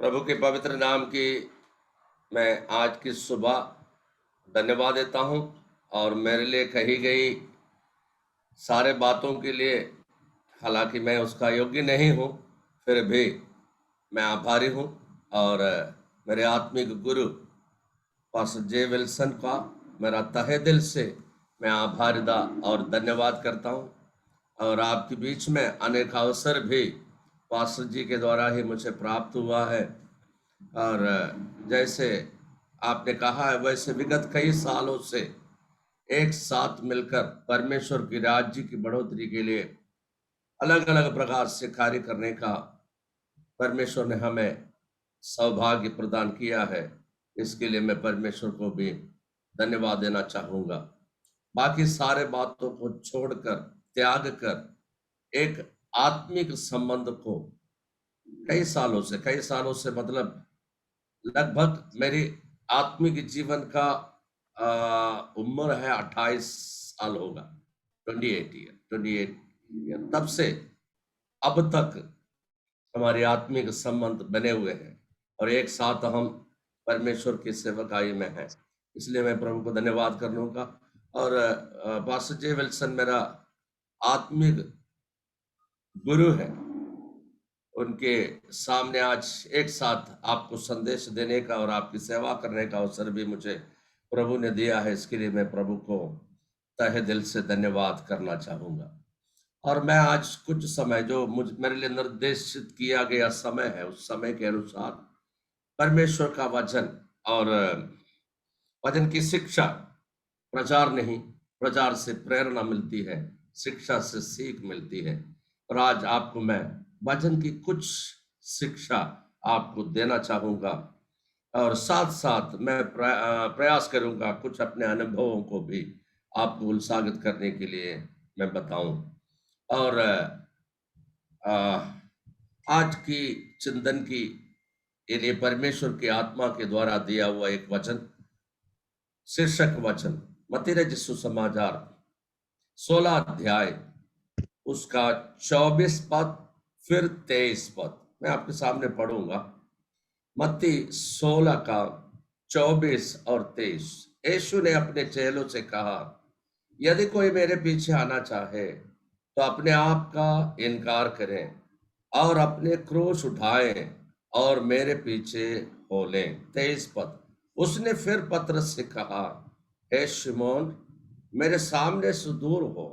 प्रभु के पवित्र नाम की मैं आज की सुबह धन्यवाद देता हूं और मेरे लिए कही गई सारे बातों के लिए, हालांकि मैं उसका योग्य नहीं हूं, फिर भी मैं आभारी हूं। और मेरे आत्मिक गुरु पास्टर जे विल्सन का मेरा तहे दिल से मैं आभारदा और धन्यवाद करता हूं। और आपके बीच में अनेक अवसर भी पास्टर जी के द्वारा ही मुझे प्राप्त हुआ है। और जैसे आपने कहा है, वैसे विगत कई सालों से एक साथ मिलकर परमेश्वर की राज्य की बढ़ोतरी के लिए अलग अलग प्रकार से कार्य करने का परमेश्वर ने हमें सौभाग्य प्रदान किया है। इसके लिए मैं परमेश्वर को भी धन्यवाद देना चाहूंगा। बाकी सारे बातों को छोड़कर, त्याग कर एक आत्मिक संबंध को कई सालों से मतलब लगभग मेरी आत्मिक जीवन का उम्र है 28 साल होगा, 28 ईयर तब से अब तक हमारे आत्मिक संबंध बने हुए हैं और एक साथ हम परमेश्वर की सेवकाई में हैं। इसलिए मैं प्रभु को धन्यवाद करूंगा। और पास्टर जे विल्सन मेरा आत्मिक गुरु है। उनके सामने आज एक साथ आपको संदेश देने का और आपकी सेवा करने का अवसर भी मुझे प्रभु ने दिया है। इसके लिए मैं प्रभु को तहे दिल से धन्यवाद करना चाहूंगा। और मैं आज कुछ समय जो मेरे लिए निर्देशित किया गया समय है, उस समय के अनुसार परमेश्वर का वचन और वचन की शिक्षा, प्रचार नहीं, प्रचार से प्रेरणा मिलती है, शिक्षा से सीख मिलती है। और आज आपको मैं वचन की कुछ शिक्षा आपको देना चाहूंगा और साथ साथ मैं प्रयास करूंगा कुछ अपने अनुभवों को भी आपको उत्साहित करने के लिए मैं बताऊं। और आज की चिंतन की ये परमेश्वर की आत्मा के द्वारा दिया हुआ एक वचन, शीर्षक वचन मत्ती रचित सुसमाचार 16 अध्याय उसका 24 पद फिर 23 पद मैं आपके सामने पढ़ूंगा। मत्ती 16 का 24 और 23। यीशु ने अपने चेलों से कहा, यदि कोई मेरे पीछे आना चाहे तो अपने आप का इनकार करें और अपने क्रूस उठाएं और मेरे पीछे हो लें। 23 पद। उसने फिर पतरस से कहा, हे शिमोन, मेरे सामने से दूर हो,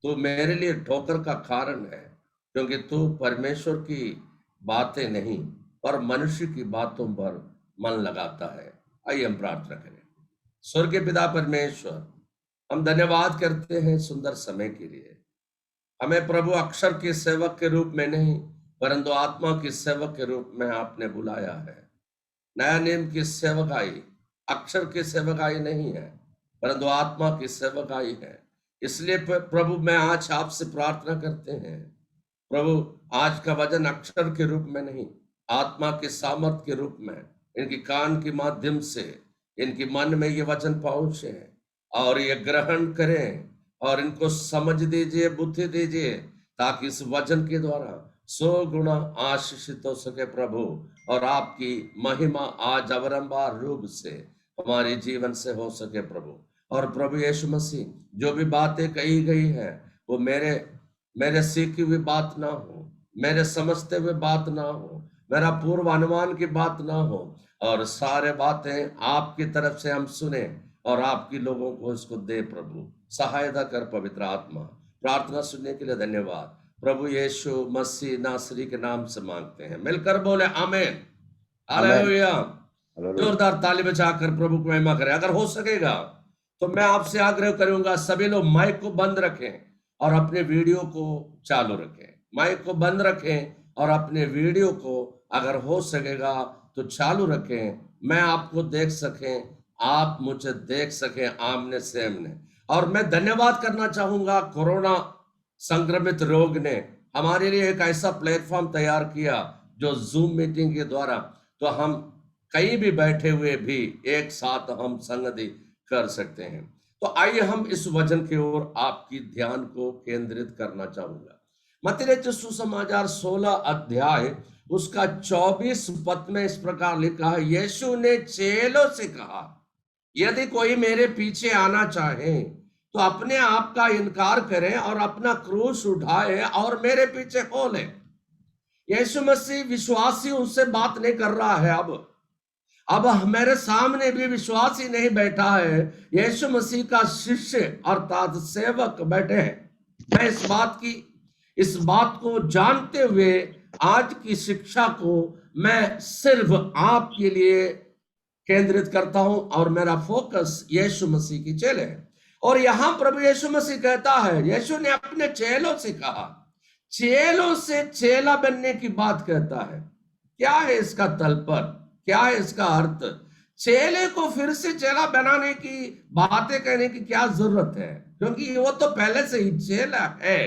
तू मेरे लिए ठोकर का कारण है, क्योंकि तू परमेश्वर की बातें नहीं पर मनुष्य की बातों पर मन लगाता है। आइए हम प्रार्थना करें। स्वर्गीय पिता परमेश्वर, हम धन्यवाद करते हैं सुंदर समय के लिए। हमें प्रभु अक्षर के सेवक के रूप में नहीं परंतु आत्मा के सेवक के रूप में आपने बुलाया है। नया नियम की सेवकाई अक्षर की सेवकाई नहीं है परंतु आत्मा की सेवकाई है। इसलिए प्रभु मैं आज आपसे प्रार्थना करते हैं, प्रभु आज का वचन अक्षर के रूप में नहीं, आत्मा के सामर्थ के रूप में इनकी कान के माध्यम से इनके मन में ये वचन पहुंचे और ये ग्रहण करें और इनको समझ दीजिए, बुद्धि दीजिए, ताकि इस वचन के द्वारा 100 गुना आशीषित हो सके प्रभु, और आपकी महिमा आज अवरंबार रूप से हमारे जीवन से हो सके प्रभु। और प्रभु यीशु मसीह, जो भी बातें कही गई है वो मेरे सीखी हुई बात ना हो, मेरे समझते हुए बात ना हो, मेरा पूर्व अनुमान की बात ना हो, और सारे बातें आपकी तरफ से हम सुने और आपकी लोगों को इसको दे प्रभु। सहायता कर पवित्र आत्मा। प्रार्थना सुनने के लिए धन्यवाद। प्रभु यीशु मसीह नासरी के नाम से मांगते हैं, मिलकर बोले आमीन। हालेलुया। जोरदार ताली बजाकर प्रभु को महिमा करें। अगर हो सकेगा तो मैं आपसे आग्रह करूंगा, सभी लोग माइक को बंद रखें और अपने वीडियो को चालू रखें। माइक को बंद रखें और अपने वीडियो को अगर हो सकेगा तो चालू रखें, मैं आपको देख सकें, आप मुझे देख सकें आमने सामने। और मैं धन्यवाद करना चाहूंगा, कोरोना संक्रमित रोग ने हमारे लिए एक ऐसा प्लेटफॉर्म तैयार किया जो जूम मीटिंग के द्वारा, तो हम कहीं भी बैठे हुए भी एक साथ हम संगति कर सकते हैं। तो आइए हम इस वचन की ओर आपकी ध्यान को केंद्रित करना चाहूंगा। मत्ती रचित सुसमाचार 16 अध्याय उसका 24 पद में इस प्रकार लिखा है, यीशु ने चेलों से कहा, यदि कोई मेरे पीछे आना चाहे तो अपने आप का इनकार करे और अपना क्रूस उठाए और मेरे पीछे हो ले। यीशु मसीह विश्वासी उससे बात नहीं कर रहा है। अब मेरे सामने भी विश्वासी नहीं बैठा है, यीशु मसीह का शिष्य अर्थात सेवक बैठे हैं। मैं इस बात को जानते हुए आज की शिक्षा को मैं सिर्फ आपके लिए केंद्रित करता हूं और मेरा फोकस यीशु मसीह की चेले है। और यहां प्रभु यीशु मसीह कहता है, यीशु ने अपने चेलों से कहा, चेलों से चेला बनने की बात कहता है। क्या है इसका तलपर, क्या है इसका अर्थ? चेले को फिर से चेला बनाने की बातें कहने की क्या जरूरत है, क्योंकि वो तो पहले से ही चेला है।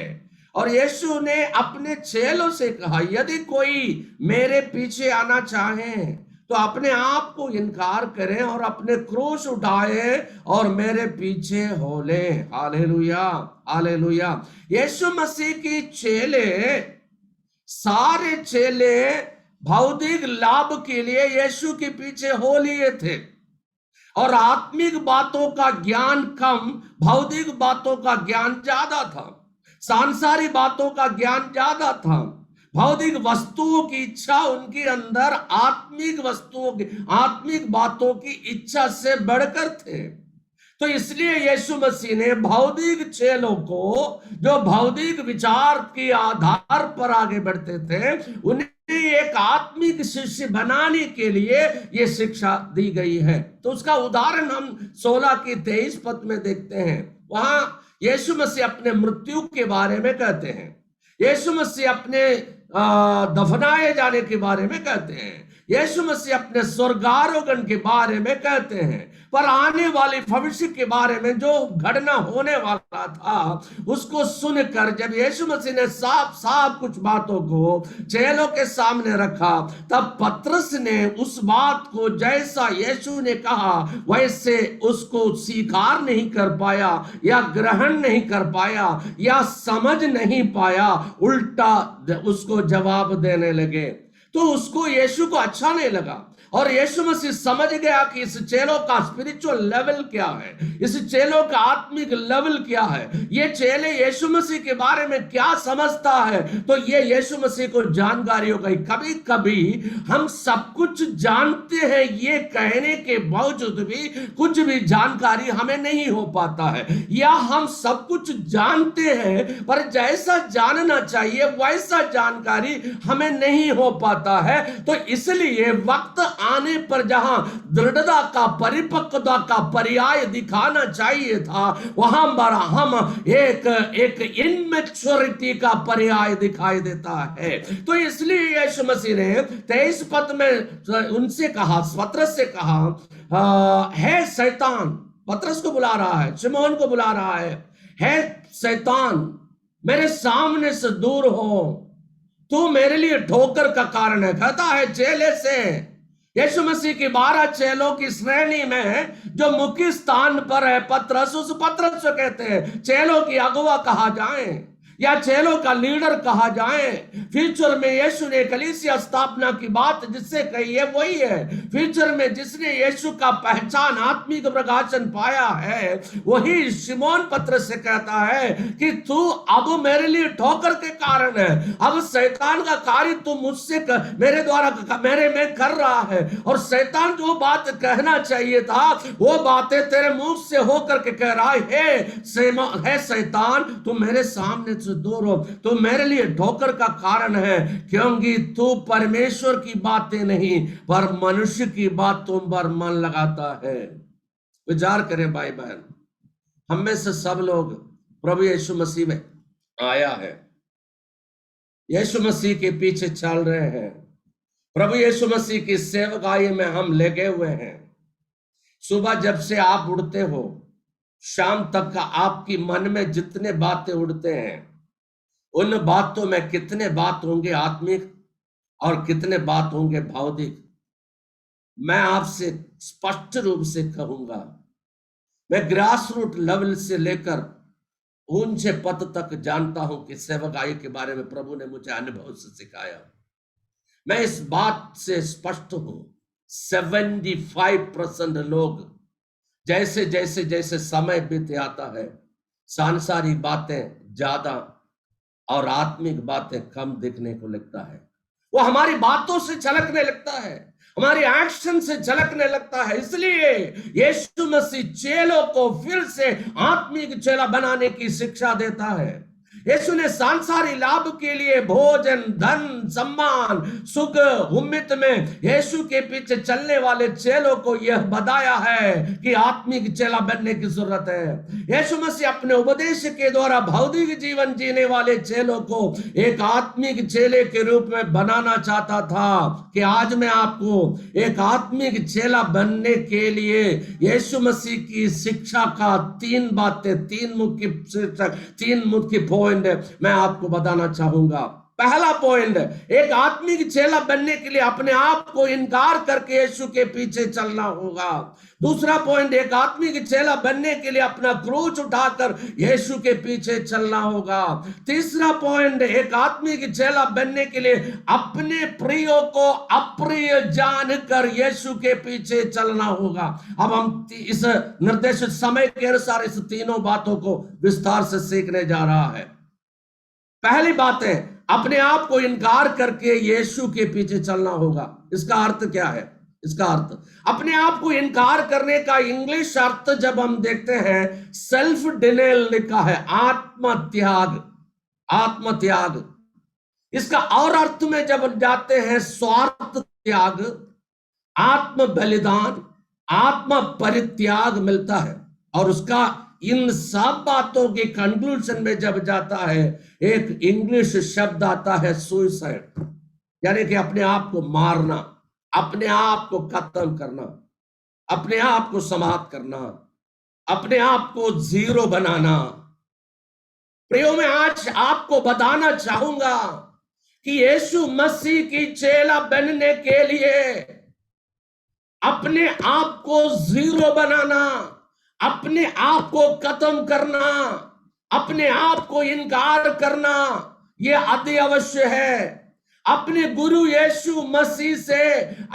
और यीशु ने अपने चेलों से कहा, यदि कोई मेरे पीछे आना चाहे तो अपने आप को इनकार करें और अपने क्रूस उठाए और मेरे पीछे हो ले। Hallelujah, hallelujah. यीशु मसीह की चेले, सारे चेले भौतिक लाभ के लिए यीशु के पीछे हो लिए थे और आत्मिक बातों का ज्ञान कम, भौतिक बातों का ज्ञान ज्यादा था, सांसारिक बातों का ज्ञान ज्यादा था। भौतिक वस्तुओं की इच्छा उनके अंदर आत्मिक बातों की इच्छा से बढ़कर थे। तो इसलिए यीशु मसीह ने भौतिक चेलों को, जो भौतिक विचार के आधार पर आगे बढ़ते थे, उन्हें एक आत्मिक शिष्य बनाने के लिए यह शिक्षा दी गई है। तो उसका उदाहरण हम 16 की 23 पद में देखते हैं। वहां यीशु मसीह अपने मृत्यु के बारे में कहते हैं, यीशु मसीह अपने दफनाए जाने के बारे में कहते हैं, यीशु मसीह अपने स्वर्गारोहण के बारे में कहते हैं, पर आने वाले भविष्य के बारे में जो घटना होने वाला था उसको सुनकर जब यीशु मसीह ने साफ साफ कुछ बातों को चेलों के सामने रखा, तब पतरस ने उस बात को जैसा यीशु ने कहा वैसे उसको स्वीकार नहीं कर पाया या ग्रहण नहीं कर पाया या समझ नहीं पाया, उल्टा उसको जवाब देने लगे। तो उसको यीशु को अच्छा नहीं लगा और यीशु मसीह समझ गया कि इस चेलों का स्पिरिचुअल लेवल क्या है, इस चेलों का आत्मिक लेवल क्या है, ये चेले यीशु मसीह के बारे में क्या समझता है। तो ये यीशु मसीह को जानकारी हो गई। कभी कभी हम सब कुछ जानते हैं ये कहने के बावजूद भी कुछ भी जानकारी हमें नहीं हो पाता है, या हम सब कुछ जानते हैं पर जैसा जानना चाहिए वैसा जानकारी हमें नहीं हो पाता है। तो इसलिए वक्त आने पर जहां दृढ़ता का, परिपक्वता का पर्याय दिखाना चाहिए था, वहां पर हम एक इनमेच्योरिटी का पर्याय दिखाई देता है। तो इसलिए यीशु मसीह ने 23 पद में उनसे कहा, पतरस से कहा, है शैतान, पतरस को बुला रहा है, शिमोन को बुला रहा है शैतान, मेरे सामने से दूर हो, तू मेरे लिए ठोकर का कारण है। कहता है चेले से, यीशु मसीह की 12 चेलों की श्रेणी में जो मुख्य स्थान पर है पतरस, उस पतरस को कहते हैं चेलों की अगुवा कहा जाए या चेलों का लीडर कहा जाए। फ्यूचर में यीशु ने कलीसिया स्थापना की बात जिससे कही है वही है। फ्यूचर में जिसने यीशु का पहचान, आत्मिक प्रकाशन पाया है, वही शिमोन पतरस से कहता है कि तू अब मेरे लिए ठोकर के कारण है। अब शैतान का कार्य तू मुझसे मेरे द्वारा मेरे में कर रहा है, और शैतान जो बात कहना चाहिए था वो बातें तेरे मुंह से होकर के कह रहा है शैतान, तू मेरे सामने से दूर हो, तो मेरे लिए ठोकर का कारण है, क्योंकि तू परमेश्वर की बातें नहीं पर मनुष्य की बातों पर मन लगाता है। विचार करें भाई बहन, हम में से सब लोग प्रभु यीशु मसीह में आया है, यीशु मसीह के पीछे चल रहे हैं, प्रभु यीशु मसीह की सेवकाई में हम लगे हुए हैं। सुबह जब से आप उठते हो शाम तक का आपकी मन में जितने बातें उड़ते हैं, उन बातों में कितने बात होंगे आत्मिक और कितने बात होंगे भौतिक। मैं आपसे स्पष्ट रूप से कहूंगा, मैं ग्रास रूट लेवल से लेकर ऊंचे पद तक जानता हूं कि सेवकाई के बारे में प्रभु ने मुझे अनुभव से सिखाया। मैं इस बात से स्पष्ट हूं, 75% लोग जैसे जैसे जैसे समय बीते आता है, सांसारिक बातें ज्यादा और आत्मिक बातें कम दिखने को लगता है। वो हमारी बातों से झलकने लगता है, हमारी एक्शन से झलकने लगता है। इसलिए यीशु मसीह चेलों को फिर से आत्मिक चेला बनाने की शिक्षा देता है। यीशु ने सांसारिक लाभ के लिए भोजन, धन, सम्मान, सुख, उम्मीद में यीशु के पीछे चलने वाले चेलों को यह बताया है कि आत्मिक चेला बनने की जरूरत है। यीशु मसीह अपने उपदेश के द्वारा भौतिक जीवन जीने वाले चेलों को एक आत्मिक चेले के रूप में बनाना चाहता था कि आज मैं आपको एक आत्मिक चेला बनने के लिए यीशु मसीह की शिक्षा का तीन बातें, तीन मुख्य शीर्षक, तीन मुख्य पॉइंट मैं आपको बताना चाहूंगा। पहला पॉइंट, एक आत्मिक चेला बनने के लिए अपने आप को इनकार करके यीशु के पीछे चलना होगा। दूसरा पॉइंट, एक आत्मिक चेला बनने के लिए अपना क्रूस उठाकर यीशु के पीछे चलना होगा। तीसरा पॉइंट, एक आत्मिक चेला बनने के लिए अपने प्रियों को अप्रिय जानकर यीशु के पीछे चलना होगा। अब हम इस निर्देशित समय के अनुसार इस तीनों बातों को विस्तार से सीखने जा रहा है। पहली बात है, अपने आप को इनकार करके यीशु के पीछे चलना होगा। इसका अर्थ क्या है? इसका अर्थ, अपने आप को इनकार करने का इंग्लिश अर्थ जब हम देखते हैं, सेल्फ डिनेल लिखा है, आत्मत्याग। आत्मत्याग, इसका और अर्थ में जब जाते हैं, स्वार्थ त्याग, आत्म बलिदान, आत्म परित्याग मिलता है। और उसका इन सब बातों के कंक्लूजन में जब जाता है, एक इंग्लिश शब्द आता है, सुसाइड, यानी कि अपने आप को मारना, अपने आप को खत्म करना, अपने आप को समाप्त करना, अपने आप को जीरो बनाना। प्रियो, मैं आज आपको बताना चाहूंगा कि यीशु मसीह की चेला बनने के लिए अपने आप को जीरो बनाना, अपने आप को खत्म करना, अपने आप को इनकार करना, यह अति अवश्य है। अपने गुरु यीशु मसीह से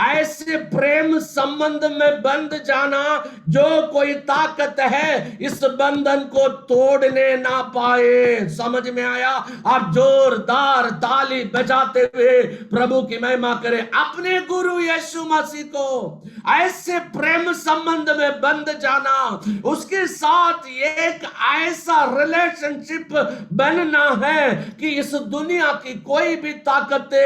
ऐसे प्रेम संबंध में बंध जाना जो कोई ताकत है इस बंधन को तोड़ने ना पाए। समझ में आया? आप जोरदार ताली बजाते हुए प्रभु की महिमा करें। अपने गुरु यीशु मसीह को ऐसे प्रेम संबंध में बंध जाना, उसके साथ एक ऐसा रिलेशनशिप बनना है कि इस दुनिया की कोई भी ताकत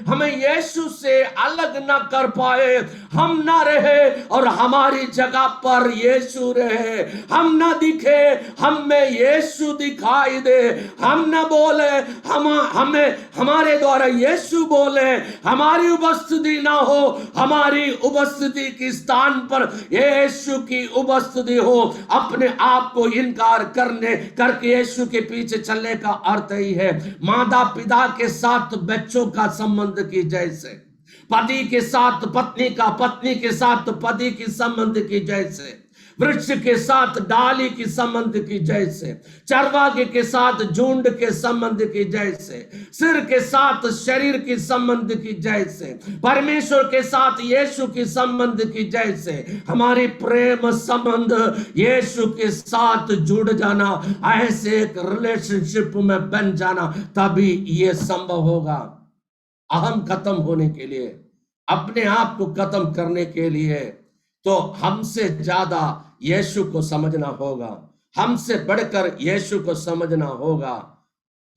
हमें यीशु से अलग ना कर पाए। हम ना रहे और हमारी जगह पर यीशु रहे। हम ना दिखे, हम में यीशु दिखाई दे। हम ना बोले, हमें हमारे द्वारा यीशु बोले। हमारी उपस्थिति ना हो, हमारी उपस्थिति के स्थान पर यीशु की उपस्थिति हो। अपने आप को इनकार करके यीशु के पीछे चलने का अर्थ ही है माता पिता के साथ बच्चों का संबंध की जैसे, पति के साथ पत्नी का, पत्नी के साथ पति की संबंध की जैसे, वृक्ष के साथ डाली की संबंध की जैसे, चरवाहे के साथ झुंड के संबंध की जैसे, सिर के साथ शरीर की संबंध की जैसे, परमेश्वर के साथ यीशु की संबंध की जैसे, हमारी प्रेम संबंध यीशु के साथ जुड़ जाना, ऐसे एक रिलेशनशिप में बन जाना, तभी यह संभव होगा। अहम खत्म होने के लिए, अपने आप को खत्म करने के लिए तो हमसे ज्यादा यीशु को समझना होगा, हमसे बढ़कर यीशु को समझना होगा।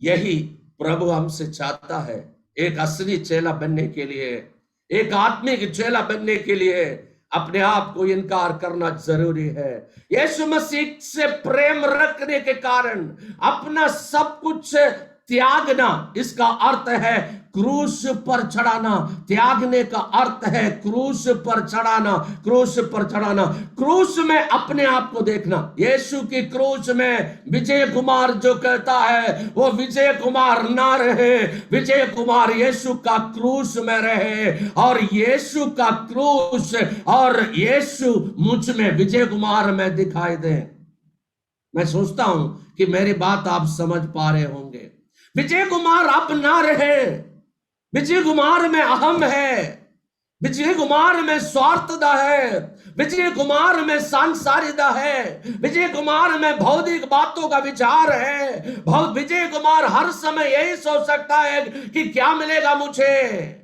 यही प्रभु हमसे चाहता है। एक असली चेला बनने के लिए, एक आत्मिक चेला बनने के लिए अपने आप को इनकार करना जरूरी है। यीशु मसीह से प्रेम रखने के कारण अपना सब कुछ त्यागना, इसका अर्थ है क्रूस पर चढ़ाना। त्यागने का अर्थ है क्रूस पर चढ़ाना, क्रूस पर चढ़ाना। क्रूस में अपने आप को देखना। यीशु की क्रूस में विजय कुमार जो कहता है वो विजय कुमार ना रहे, विजय कुमार यीशु का क्रूस में रहे, और यीशु का क्रूस और यीशु मुझ में, विजय कुमार में दिखाई दे। मैं सोचता हूं कि मेरी बात आप समझ पा रहे होंगे। विजय कुमार अब ना रहे, विजय कुमार में अहम है, विजय कुमार में स्वार्थता है, विजय कुमार में सांसारिकता है, विजय कुमार में भौतिक बातों का विचार है। विजय कुमार हर समय यही सोच सकता है कि क्या मिलेगा मुझे।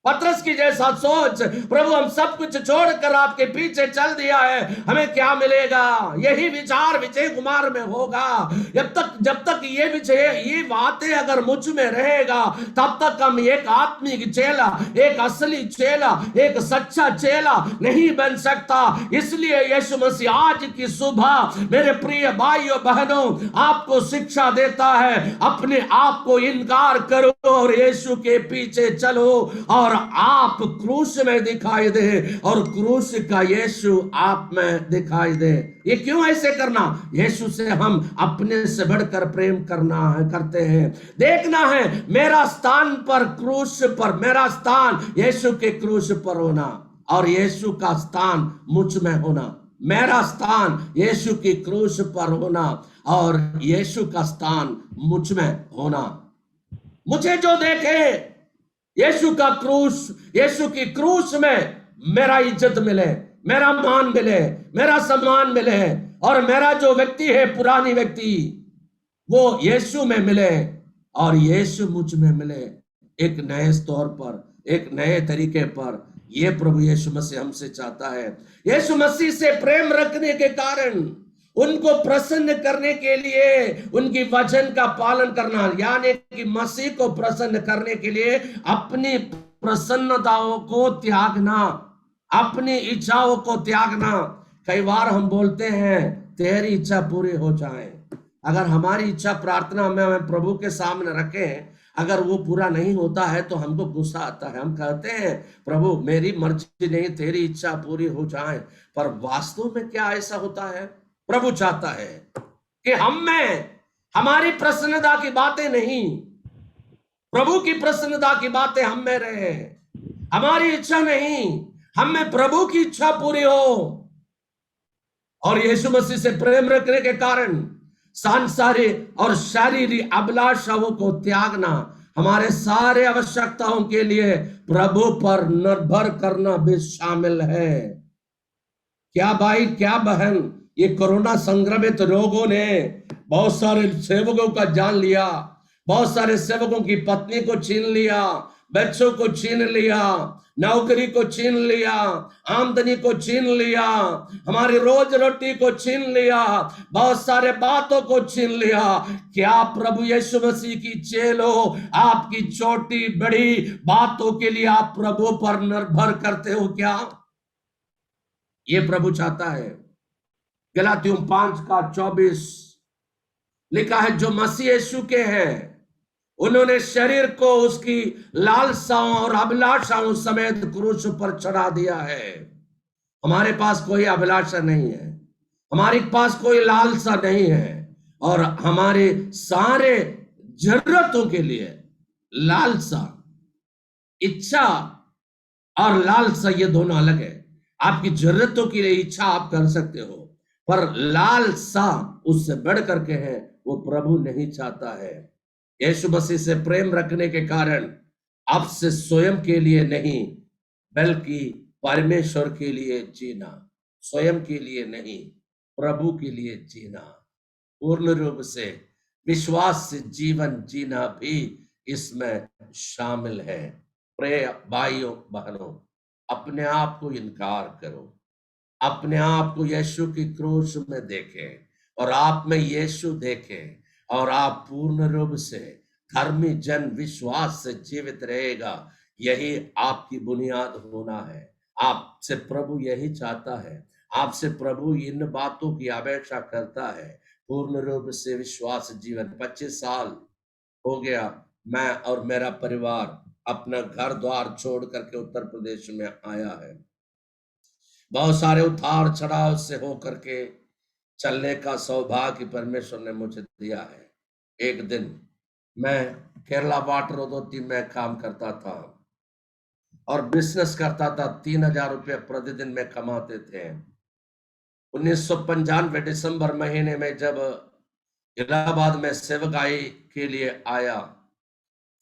पतरस की जैसा सोच, प्रभु हम सब कुछ छोड़कर आपके पीछे चल दिया है, हमें क्या मिलेगा, यही विचार विजय कुमार में होगा। जब तक ये बातें अगर मुझ में रहेगा, तब तक हम एक आत्मिक चेला, एक असली चेला, एक सच्चा चेला नहीं बन सकता। इसलिए यीशु मसीह आज की सुबह मेरे प्रिय भाइयों बहनों आपको शिक्षा देता है, अपने आप को इनकार करो और यीशु के पीछे चलो और आप क्रूस में दिखाई दे और क्रूस का यीशु आप में दिखाई दे। ये क्यों ऐसे करना? यीशु से हम अपने से बढ़कर प्रेम करते हैं। देखना है मेरा स्थान पर क्रूस पर, मेरा स्थान यीशु के क्रूस पर होना और यीशु का स्थान मुझ में होना। मेरा स्थान यीशु की क्रूस पर होना और यीशु का स्थान मुझ में होना। मुझे जो देखे यीशु का क्रूस, यीशु की क्रूस में मेरा इज्जत मिले, मेरा मान मिले, मेरा सम्मान मिले और मेरा जो व्यक्ति है पुरानी व्यक्ति वो यीशु में मिले और यीशु मुझ में मिले एक नए तौर पर, एक नए तरीके पर। ये प्रभु यीशु मसीह हमसे चाहता है। यीशु मसीह से प्रेम रखने के कारण उनको प्रसन्न करने के लिए उनकी वचन का पालन करना, यानी कि मसीह को प्रसन्न करने के लिए अपनी प्रसन्नताओं को त्यागना, अपनी इच्छाओं को त्यागना। कई बार हम बोलते हैं तेरी इच्छा पूरी हो जाए। अगर हमारी इच्छा प्रार्थना में हम प्रभु के सामने रखें, अगर वो पूरा नहीं होता है तो हमको गुस्सा आता है। हम कहते हैं प्रभु मेरी मर्जी नहीं, तेरी इच्छा पूरी हो जाए। पर वास्तव में क्या ऐसा होता है? प्रभु चाहता है कि हम में हमारी प्रसन्नता की बातें नहीं, प्रभु की प्रसन्नता की बातें हम में रहे। हमारी इच्छा नहीं, हम में प्रभु की इच्छा पूरी हो। और यीशु मसीह से प्रेम रखने के कारण सांसारिक और शारीरिक अभिलाषाओं को त्यागना, हमारे सारे आवश्यकताओं के लिए प्रभु पर निर्भर करना भी शामिल है। क्या भाई, क्या बहन, ये कोरोना संक्रमित रोगों ने बहुत सारे सेवकों का जान लिया, बहुत सारे सेवकों की पत्नी को छीन लिया, बच्चों को छीन लिया, नौकरी को छीन लिया, आमदनी को छीन लिया, हमारी रोज रोटी को छीन लिया, बहुत सारे बातों को छीन लिया। क्या प्रभु यीशु मसीह की चेलो आपकी छोटी बड़ी बातों के लिए आप प्रभु पर निर्भर करते हो क्या? ये प्रभु चाहता है। गलातियों 5:24 लिखा है, जो मसीह यीशु के हैं उन्होंने शरीर को उसकी लालसाओं और अभिलाषाओं समेत क्रूस पर चढ़ा दिया है। हमारे पास कोई अभिलाषा नहीं है, हमारे पास कोई लालसा नहीं है और हमारे सारे जरूरतों के लिए लालसा, इच्छा और लालसा ये दोनों अलग है। आपकी जरूरतों के लिए इच्छा आप कर सकते हो, पर लालसा उससे बढ़ करके है, वो प्रभु नहीं चाहता है। यीशु मसीह से प्रेम रखने के कारण आपसे स्वयं के लिए नहीं बल्कि परमेश्वर के लिए जीना, स्वयं के लिए नहीं प्रभु के लिए जीना, पूर्ण रूप से विश्वास से जीवन जीना भी इसमें शामिल है। प्रिय भाइयों बहनों, अपने आप को इनकार करो, अपने आप को यीशु की क्रूस में देखें और आप में यीशु देखें और आप पूर्ण रूप से धर्मी जन विश्वास से जीवित रहेगा। यही आपकी बुनियाद होना है। आपसे प्रभु यही चाहता है, आपसे प्रभु इन बातों की अपेक्षा करता है, पूर्ण रूप से विश्वास जीवन। 25 साल हो गया मैं और मेरा परिवार अपना घर द्वार छोड़ करके उत्तर प्रदेश में आया है। बहुत सारे उतार चढ़ाव से होकर के चलने का सौभाग्य परमेश्वर ने मुझे दिया है। एक दिन मैं केरला वाटर अथॉरिटी में काम करता था और बिजनेस करता था। 3,000 रुपये प्रतिदिन में कमाते थे। 1995 दिसंबर महीने में जब इलाहाबाद में सेवकाई के लिए आया,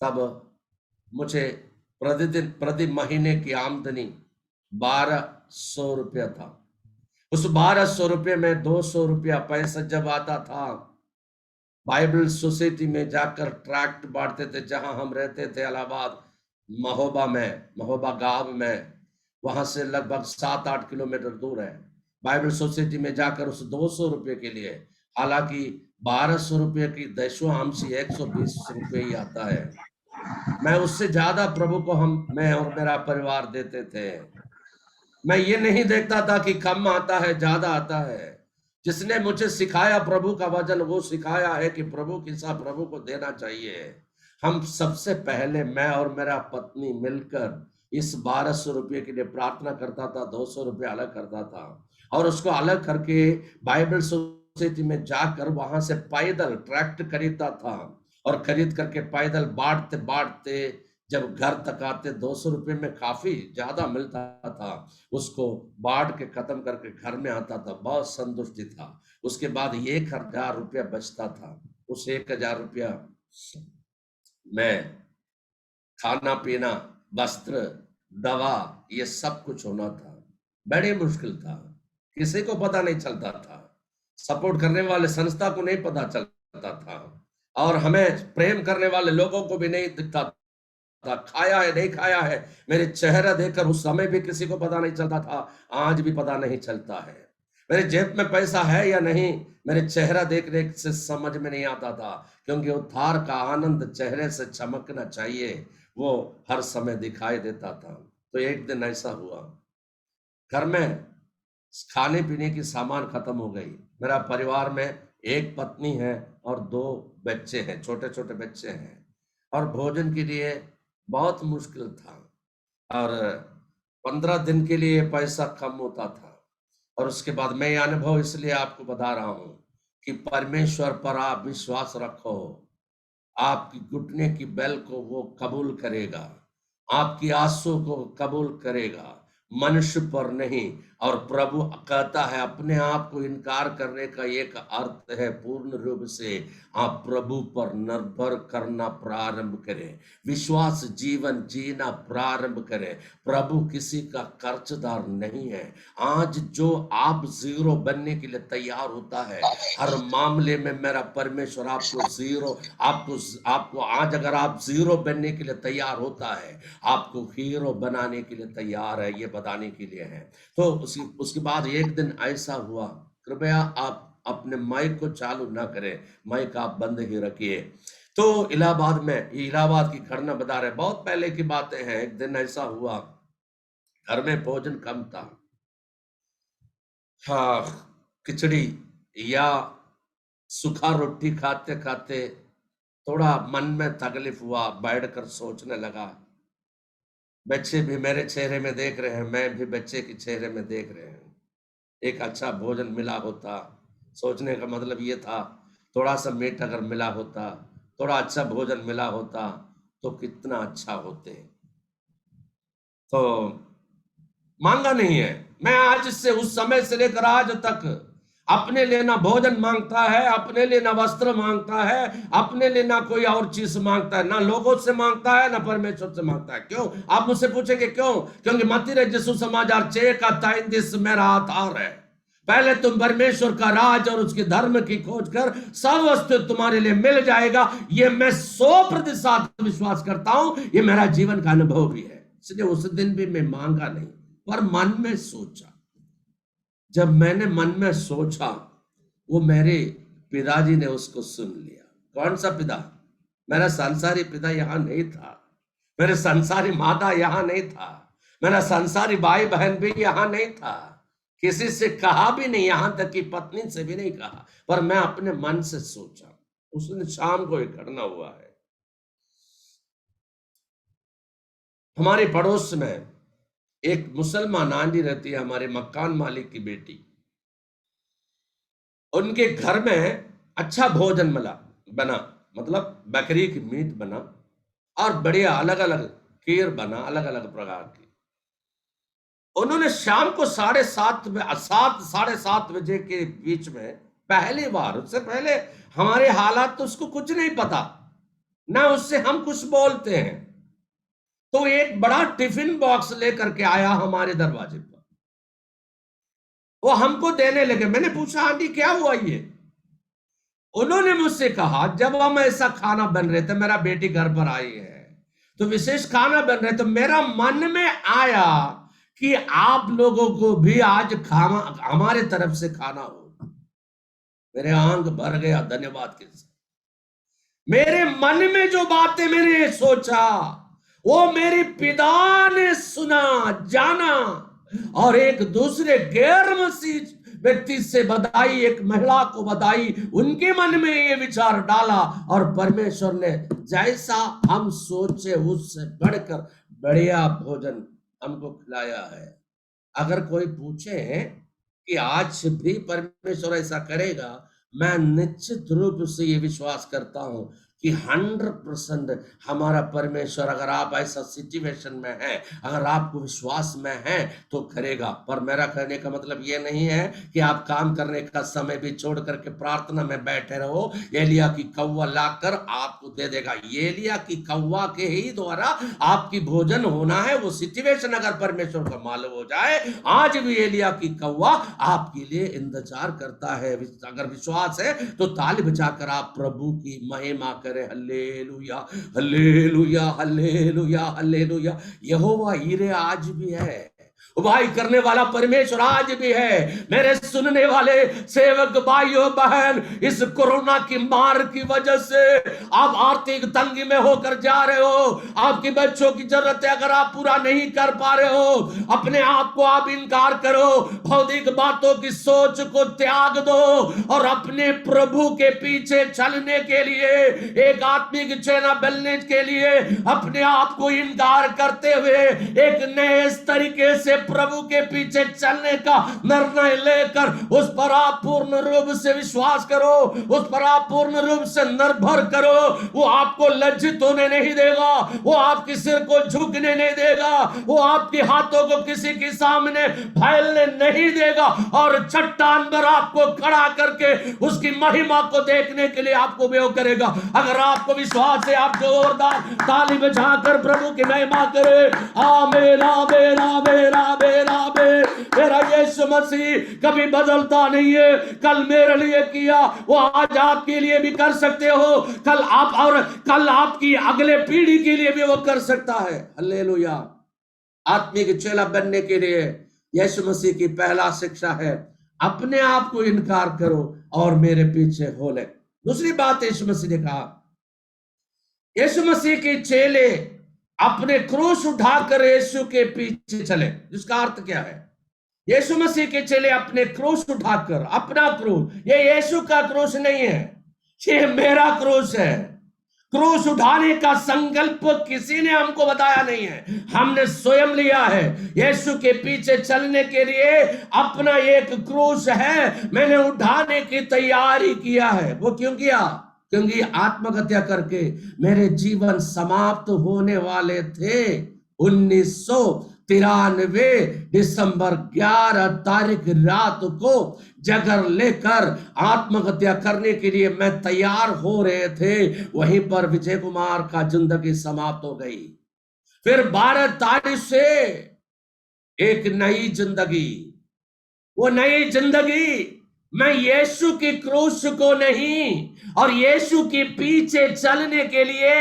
तब मुझे प्रतिदिन प्रति महीने की आमदनी 1200 रुपया था। उस 1200 रुपये में 200 रुपया पैसा जब आता था, बाइबल सोसाइटी में जाकर ट्रैक्ट बांटते थे। जहां हम रहते थे इलाहाबाद महोबा गांव में, वहां से लगभग 7-8 किलोमीटर दूर है। बाइबल सोसाइटी में जाकर उस 200 रुपये के लिए, हालांकि 1200 रुपये की दशवांशी 120 रुपये ही आता है, मैं उससे ज्यादा प्रभु को मैं और मेरा परिवार देते थे। मैं ये नहीं देखता था कि कम आता है ज्यादा आता है। जिसने मुझे सिखाया प्रभु का वचन, वो सिखाया है कि प्रभु की सा प्रभु को देना चाहिए। हम सबसे पहले, मैं और मेरा पत्नी मिलकर इस 1200 रुपये के लिए प्रार्थना करता था, 200 रुपये अलग करता था और उसको अलग करके बाइबल सोसाइटी में जाकर वहां से पैदल ट्रैक्ट खरीदता था और खरीद करके पैदल बांटते बांटते जब घर तक आते 200 रुपये में काफी ज्यादा मिलता था। उसको बांट के खत्म करके घर में आता था, बहुत संतुष्टि था। उसके बाद 1000 रुपया बचता था। उस 1000 रुपया में खाना पीना, वस्त्र, दवा, ये सब कुछ होना था। बड़ी मुश्किल था, किसी को पता नहीं चलता था, सपोर्ट करने वाले संस्था को नहीं पता चलता था और हमें प्रेम करने वाले लोगों को भी नहीं दिखता था। खाया है नहीं खाया है, मेरे चेहरा देखकर उस समय भी किसी को पता नहीं चलता था, आज भी पता नहीं चलता है। मेरे जेब में पैसा है या नहीं, मेरे चेहरा देखने से समझ में नहीं आता था, क्योंकि उद्धार का आनंद चेहरे से चमकना चाहिए, वो हर समय दिखाई देता था। तो एक दिन ऐसा हुआ, घर में खाने पीने की सामान खत्म हो गई। मेरा परिवार में एक पत्नी है और 2 बच्चे हैं, छोटे छोटे बच्चे हैं, और भोजन के लिए बहुत मुश्किल था और 15 दिन के लिए पैसा कम होता था। और उसके बाद मैं ये अनुभव इसलिए आपको बता रहा हूं कि परमेश्वर पर आप विश्वास रखो, आपकी घुटने की बैल को वो कबूल करेगा, आपकी आंसू को कबूल करेगा, मनुष्य पर नहीं। और प्रभु कहता है, अपने आप को इनकार करने का एक अर्थ है पूर्ण रूप से आप प्रभु पर निर्भर करना प्रारंभ करें, विश्वास जीवन जीना प्रारंभ करें। प्रभु किसी का कर्जदार नहीं है। आज जो आप जीरो बनने के लिए तैयार होता है, हर मामले में मेरा परमेश्वर आपको जीरो, आपको आज अगर आप जीरो बनने के लिए तैयार होता है, आपको हीरो बनाने के लिए तैयार है, ये बताने के लिए है। तो उसके बाद एक दिन ऐसा हुआ, कृपया आप अपने माइक को चालू ना करें, माइक आप बंद ही रखिए। तो इलाहाबाद में, ये इलाहाबाद की घटना बता रहे, बहुत पहले की बातें हैं। एक दिन ऐसा हुआ, घर में भोजन कम था, हाँ, खिचड़ी या सूखा रोटी खाते खाते थोड़ा मन में तकलीफ हुआ, बैठकर सोचने लगा। बच्चे भी मेरे चेहरे में देख रहे हैं, मैं भी बच्चे के चेहरे में देख रहे हैं। एक अच्छा भोजन मिला होता, सोचने का मतलब ये था, थोड़ा सा मीठ अगर मिला होता, थोड़ा अच्छा भोजन मिला होता तो कितना अच्छा होते। तो मांगा नहीं है। मैं आज से, उस समय से लेकर आज तक अपने लिए ना भोजन मांगता है, अपने लिए ना वस्त्र मांगता है, अपने लिए ना कोई और चीज मांगता है, ना लोगों से मांगता है, ना परमेश्वर से मांगता है। क्यों? आप मुझसे पूछेंगे क्यों? क्योंकि मत्ती यीशु समाचार 6 का 33 मेरा आधार है। पहले तुम परमेश्वर का राज और उसके धर्म की खोज कर, सब वस्तु तुम्हारे लिए मिल जाएगा। ये मैं 100% विश्वास करता हूं, ये मेरा जीवन का अनुभव भी है। इसलिए उस दिन भी मैं मांगा नहीं, पर मन में सोचा। जब मैंने मन में सोचा, वो मेरे पिताजी ने उसको सुन लिया। कौन सा पिता? मेरा संसारी पिता यहां नहीं था, मेरे संसारी माता यहां नहीं था, मेरा संसारी भाई बहन भी यहां नहीं था, किसी से कहा भी नहीं, यहां तक कि पत्नी से भी नहीं कहा, पर मैं अपने मन से सोचा। उस दिन शाम को एक घटना हुआ है। हमारे पड़ोस में एक मुसलमान आंटी रहती है, हमारे मकान मालिक की बेटी। उनके घर में अच्छा भोजन बना, मतलब बकरी की मीट बना और बढ़िया अलग अलग खीर बना, अलग अलग प्रकार की। उन्होंने शाम को 7:30 बजे के बीच में, पहली बार, उससे पहले हमारे हालात तो उसको कुछ नहीं पता, ना उससे हम कुछ बोलते हैं, तो एक बड़ा टिफिन बॉक्स लेकर के आया हमारे दरवाजे पर। वो हमको देने लगे। मैंने पूछा, आंटी क्या हुआ ये? उन्होंने मुझसे कहा, जब हम ऐसा खाना बन रहे थे, मेरा बेटी घर पर आई है, तो विशेष खाना बन रहे, तो मेरा मन में आया कि आप लोगों को भी आज खाना हमारे तरफ से खाना हो। मेरे आंख भर गया धन्यवाद के साथ। मेरे मन में जो बातें मैंने सोचा, वो मेरी पिता ने सुना, जाना, और एक दूसरे गैर मसीह व्यक्ति से बताई, एक महिला को बताई, उनके मन में ये विचार डाला, और परमेश्वर ने जैसा हम सोचे उससे बढ़कर बढ़िया भोजन हमको खिलाया है। अगर कोई पूछे कि आज भी परमेश्वर ऐसा करेगा, मैं निश्चित रूप से ये विश्वास करता हूं कि 100% हमारा परमेश्वर, अगर आप ऐसा सिचुएशन में हैं, अगर आपको विश्वास में है, तो करेगा। पर मेरा कहने का मतलब ये नहीं है कि आप काम करने का समय भी छोड़ करके प्रार्थना में बैठे रहो। एलिया की कौवा लाकर आपको दे देगा। एलिया की कौवा के ही द्वारा आपकी भोजन होना है। वो सिचुएशन अगर परमेश्वर को मालूम हो जाए, आज भी एलिया की कौवा आपके लिए इंतजार करता है। अगर विश्वास है तो ताली बजाकर आप प्रभु की महिमा करें। Hallelujah, hallelujah, hallelujah, hallelujah. यहोवा यीरे आज भी है, उपाय करने वाला परमेश्वर आज भी है। मेरे सुनने वाले सेवक भाइयों बहन, इस कोरोना की मार की वजह से आप आर्थिक तंगी में होकर जा रहे हो, आपके बच्चों की जरूरत है, अगर आप पूरा नहीं कर पा रहे हो, अपने आप को आप इनकार करो, भौतिक बातों की सोच को त्याग दो, और अपने प्रभु के पीछे चलने के लिए, एक आत्मिक चेला बनने के लिए अपने आप को इनकार करते हुए एक नए तरीके से प्रभु के पीछे चलने का निर्णय लेकर उस पर आप पूर्ण रूप से विश्वास करो, उस पर आप पूर्ण रूप से निर्भर करो। वो आपको लज्जित होने नहीं देगा, वो आपके सिर को झुकने नहीं देगा, वो आपके हाथों को किसी के सामने फैलने नहीं देगा, और चट्टान पर आपको खड़ा करके उसकी महिमा को देखने के लिए आपको उपयोग करेगा। अगर आपको विश्वास है, आप जोरदार ताली बजाकर प्रभु की महिमा करें। आमीन, आमीन, आमीन, आमीन, आमीन। मेरा यीशु मसीह कभी बदलता नहीं है। कल मेरे लिए किया, वो आज आपके लिए भी कर सकते हो। कल आप और कल आपकी अगले पीढ़ी के लिए भी वो कर सकता है। हालेलुया। आत्मिक चेला बनने के लिए यीशु मसीह की पहला शिक्षा है, अपने आप को इनकार करो और मेरे पीछे हो ले। दूसरी बात यीशु मसीह ने कहा, यीशु मसीह के चेले अपने क्रूस उठाकर यीशु के पीछे चले। जिसका अर्थ क्या है? यीशु मसीह के चेले अपने क्रूस उठाकर, अपना क्रूस, ये यीशु का क्रूस नहीं है, ये मेरा क्रूस है। क्रूस उठाने का संकल्प किसी ने हमको बताया नहीं है, हमने स्वयं लिया है। यीशु के पीछे चलने के लिए अपना एक क्रूस है, मैंने उठाने की तैयारी किया है। वो क्यों किया? क्योंकि आत्महत्या करके मेरे जीवन समाप्त होने वाले थे। 1993 दिसंबर 11 तारीख रात को जगर लेकर आत्महत्या करने के लिए मैं तैयार हो रहे थे, वहीं पर विजय कुमार का जिंदगी समाप्त हो गई। फिर 12 तारीख से एक नई जिंदगी, वो नई जिंदगी मैं यीशु की क्रूस को नहीं, और यीशु के पीछे चलने के लिए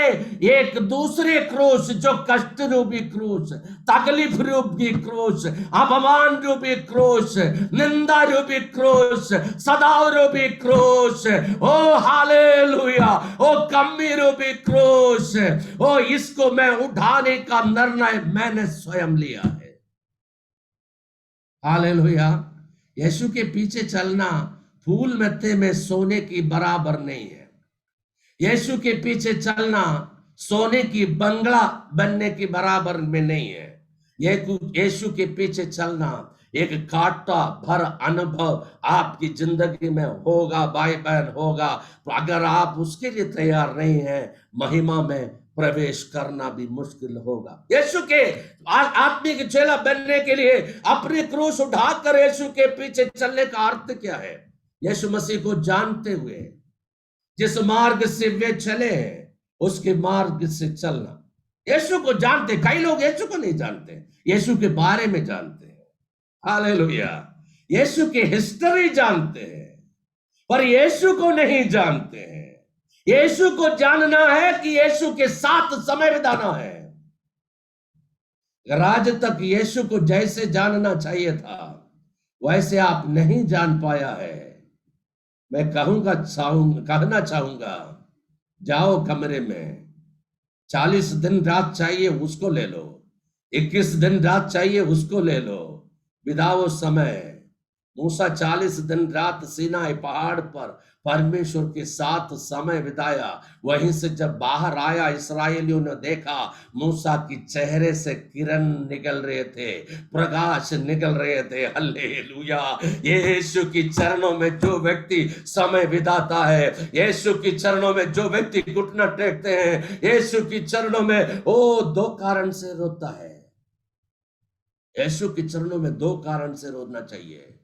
एक दूसरे क्रूस, जो कष्ट रूपी क्रूस, तकलीफ रूपी क्रूस, अपमान रूपी क्रूस, निंदा रूपी क्रूस, सदाव रूपी क्रूस, ओ हालेलुया, ओ कमी रूपी क्रूस, ओ इसको मैं उठाने का निर्णय मैंने स्वयं लिया है। हालेलुया। यीशु के पीछे चलना फूल मत्ते में सोने की बराबर नहीं है। यीशु के पीछे चलना सोने की बंगला बनने की बराबर में नहीं है। यीशु के पीछे चलना एक कांटा भर अनुभव आपकी जिंदगी में होगा, भाई बहन होगा। तो अगर आप उसके लिए तैयार नहीं है, महिमा में प्रवेश करना भी मुश्किल होगा। यीशु के आत्मिक चेला बनने के लिए अपने क्रूस उठाकर यीशु के पीछे चलने का अर्थ क्या है? यीशु मसीह को जानते हुए जिस मार्ग से वे चले उसके मार्ग से चलना। यीशु को जानते, कई लोग यीशु को नहीं जानते, यीशु के बारे में जानते हैं। हालेलुया। यीशु की हिस्ट्री जानते हैं पर यीशु को नहीं जानते हैं। यीशु को जानना है कि यीशु के साथ समय बिताना है। अगर आज तक यीशु को जैसे जानना चाहिए था वैसे आप नहीं जान पाया है, मैं कहना चाहूंगा, जाओ कमरे में, 40 दिन रात चाहिए उसको ले लो, 21 दिन रात चाहिए उसको ले लो, बिताओ समय। मूसा 40 दिन रात सीनाई पहाड़ पर परमेश्वर के साथ समय बिताया। वहीं से जब बाहर आया, इस्राएलियों ने देखा मूसा की चेहरे से किरण निकल रहे थे, प्रकाश निकल रहे थे। हालेलुया। यीशु की चरणों में जो व्यक्ति समय बिताता है, यीशु की चरणों में जो व्यक्ति घुटना टेकते हैं, यीशु की चरणों में, वो 2 कारण से रोता है। यीशु की चरणों में 2 कारण से रोना चाहिए।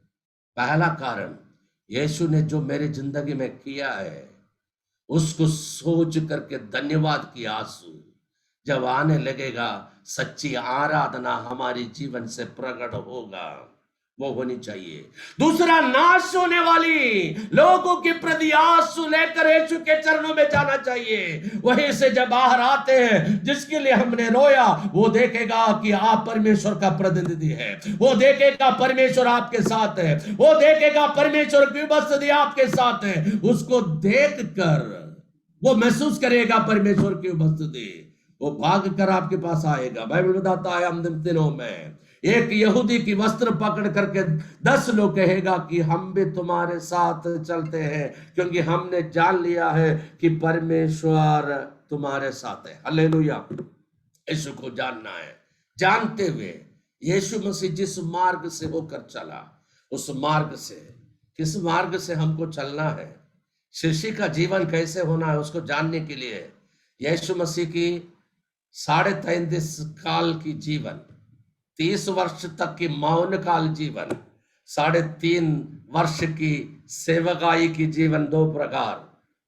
पहला कारण, यीशु ने जो मेरी जिंदगी में किया है उसको सोच करके धन्यवाद की आंसू जब आने लगेगा, सच्ची आराधना हमारी जीवन से प्रकट होगा, वो होनी चाहिए। दूसरा, नाश होने वाली लोगों के प्रति आंसू लेकर यीशु के चरणों में जाना चाहिए। वहीं से जब बाहर आते हैं, जिसके लिए हमने रोया, वो देखेगा कि आप परमेश्वर का प्रतिनिधि है, वो देखेगा परमेश्वर आपके साथ है, वो देखेगा परमेश्वर की उपस्थिति आपके साथ है। उसको देखकर वो महसूस करेगा परमेश्वर की उपस्थिति, वो भाग कर आपके पास आएगा। बाइबल बताता है अंतिम दिनों में एक यहूदी की वस्त्र पकड़ करके 10 लोग कहेगा कि हम भी तुम्हारे साथ चलते हैं, क्योंकि हमने जान लिया है कि परमेश्वर तुम्हारे साथ है। हालेलुया। यीशु को जानना है। जानते हुए यीशु मसीह जिस मार्ग से होकर चला, उस मार्ग से, किस मार्ग से हमको चलना है, शिष्य का जीवन कैसे होना है, उसको जानने के लिए यीशु मसीह की 33.5 काल की जीवन, 30 वर्ष तक की मौन काल जीवन, 3.5 वर्ष की सेवकाई की जीवन, 2 प्रकार,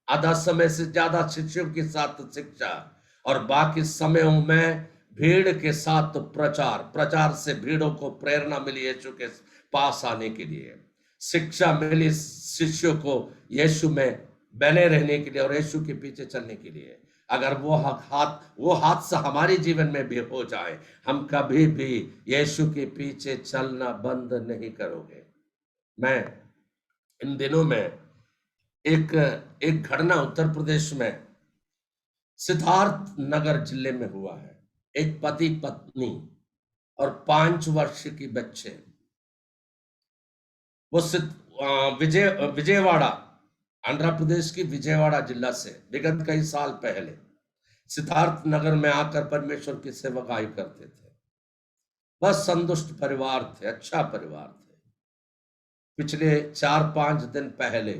आधा समय से ज्यादा शिष्यों के साथ शिक्षा और बाकी समयों में भीड़ के साथ प्रचार से भीड़ों को प्रेरणा मिली यीशु के पास आने के लिए, शिक्षा मिली शिष्यों को यीशु में बने रहने के लिए और यीशु के पीछे चलने के लिए। अगर वो हादसा हमारे जीवन में भी हो जाए, हम कभी भी यीशु के पीछे चलना बंद नहीं करोगे। मैं इन दिनों में एक घटना उत्तर प्रदेश में सिद्धार्थ नगर जिले में हुआ है। एक पति पत्नी और 5 वर्ष की बच्चे, वो विजयवाड़ा, आंध्र प्रदेश की विजयवाड़ा जिला से विगत कई साल पहले सिद्धार्थ नगर में आकर परमेश्वर की सेवकाई करते थे। बस संतुष्ट परिवार थे, अच्छा परिवार थे। पिछले 4-5 दिन पहले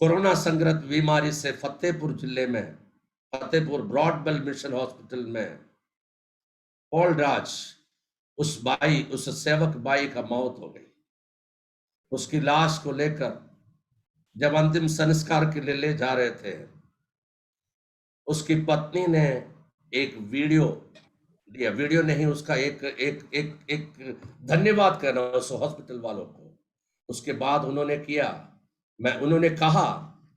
कोरोना संक्रमित बीमारी से फतेहपुर जिले में, फतेहपुर ब्रॉडबेल मिशन हॉस्पिटल में पॉल राज, उस सेवक बाई का मौत हो गई। उसकी लाश को लेकर जब अंतिम संस्कार के लिए ले जा रहे थे, उसकी पत्नी ने एक वीडियो दिया, वीडियो नहीं, उसका एक धन्यवाद करना उस हॉस्पिटल वालों को। उसके बाद उन्होंने कहा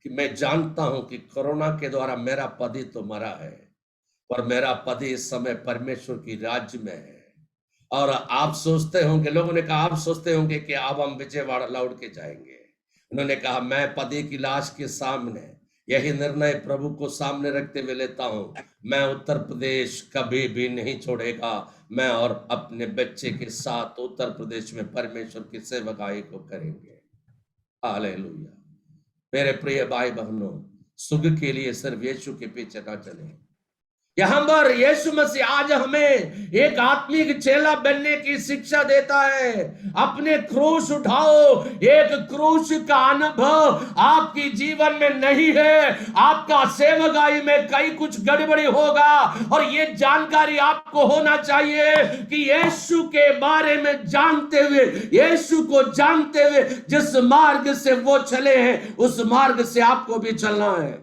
कि मैं जानता हूं कि कोरोना के द्वारा मेरा पति तो मरा है, पर मेरा पति इस समय परमेश्वर की राज्य में है। और आप सोचते होंगे, लोगों ने कहा आप सोचते होंगे कि अब हम विजयवाड़ा लौट के जाएंगे। उन्होंने कहा मैं पति की लाश के सामने यही निर्णय प्रभु को सामने रखते हुए लेता हूं, मैं उत्तर प्रदेश कभी भी नहीं छोड़ेगा। मैं और अपने बच्चे के साथ उत्तर प्रदेश में परमेश्वर की सेवकाई को करेंगे। हालेलुया। मेरे प्रिय भाई बहनों, सुख के लिए सिर्फ यीशु के पीछे ना चले। यहां पर यीशु मसीह आज हमें एक आत्मिक चेला बनने की शिक्षा देता है। अपने क्रूस उठाओ। एक क्रूस का अनुभव आपकी जीवन में नहीं है, आपका सेवकाई में कई कुछ गड़बड़ी होगा। और ये जानकारी आपको होना चाहिए कि यीशु के बारे में जानते हुए, यीशु को जानते हुए जिस मार्ग से वो चले हैं, उस मार्ग से आपको भी चलना है।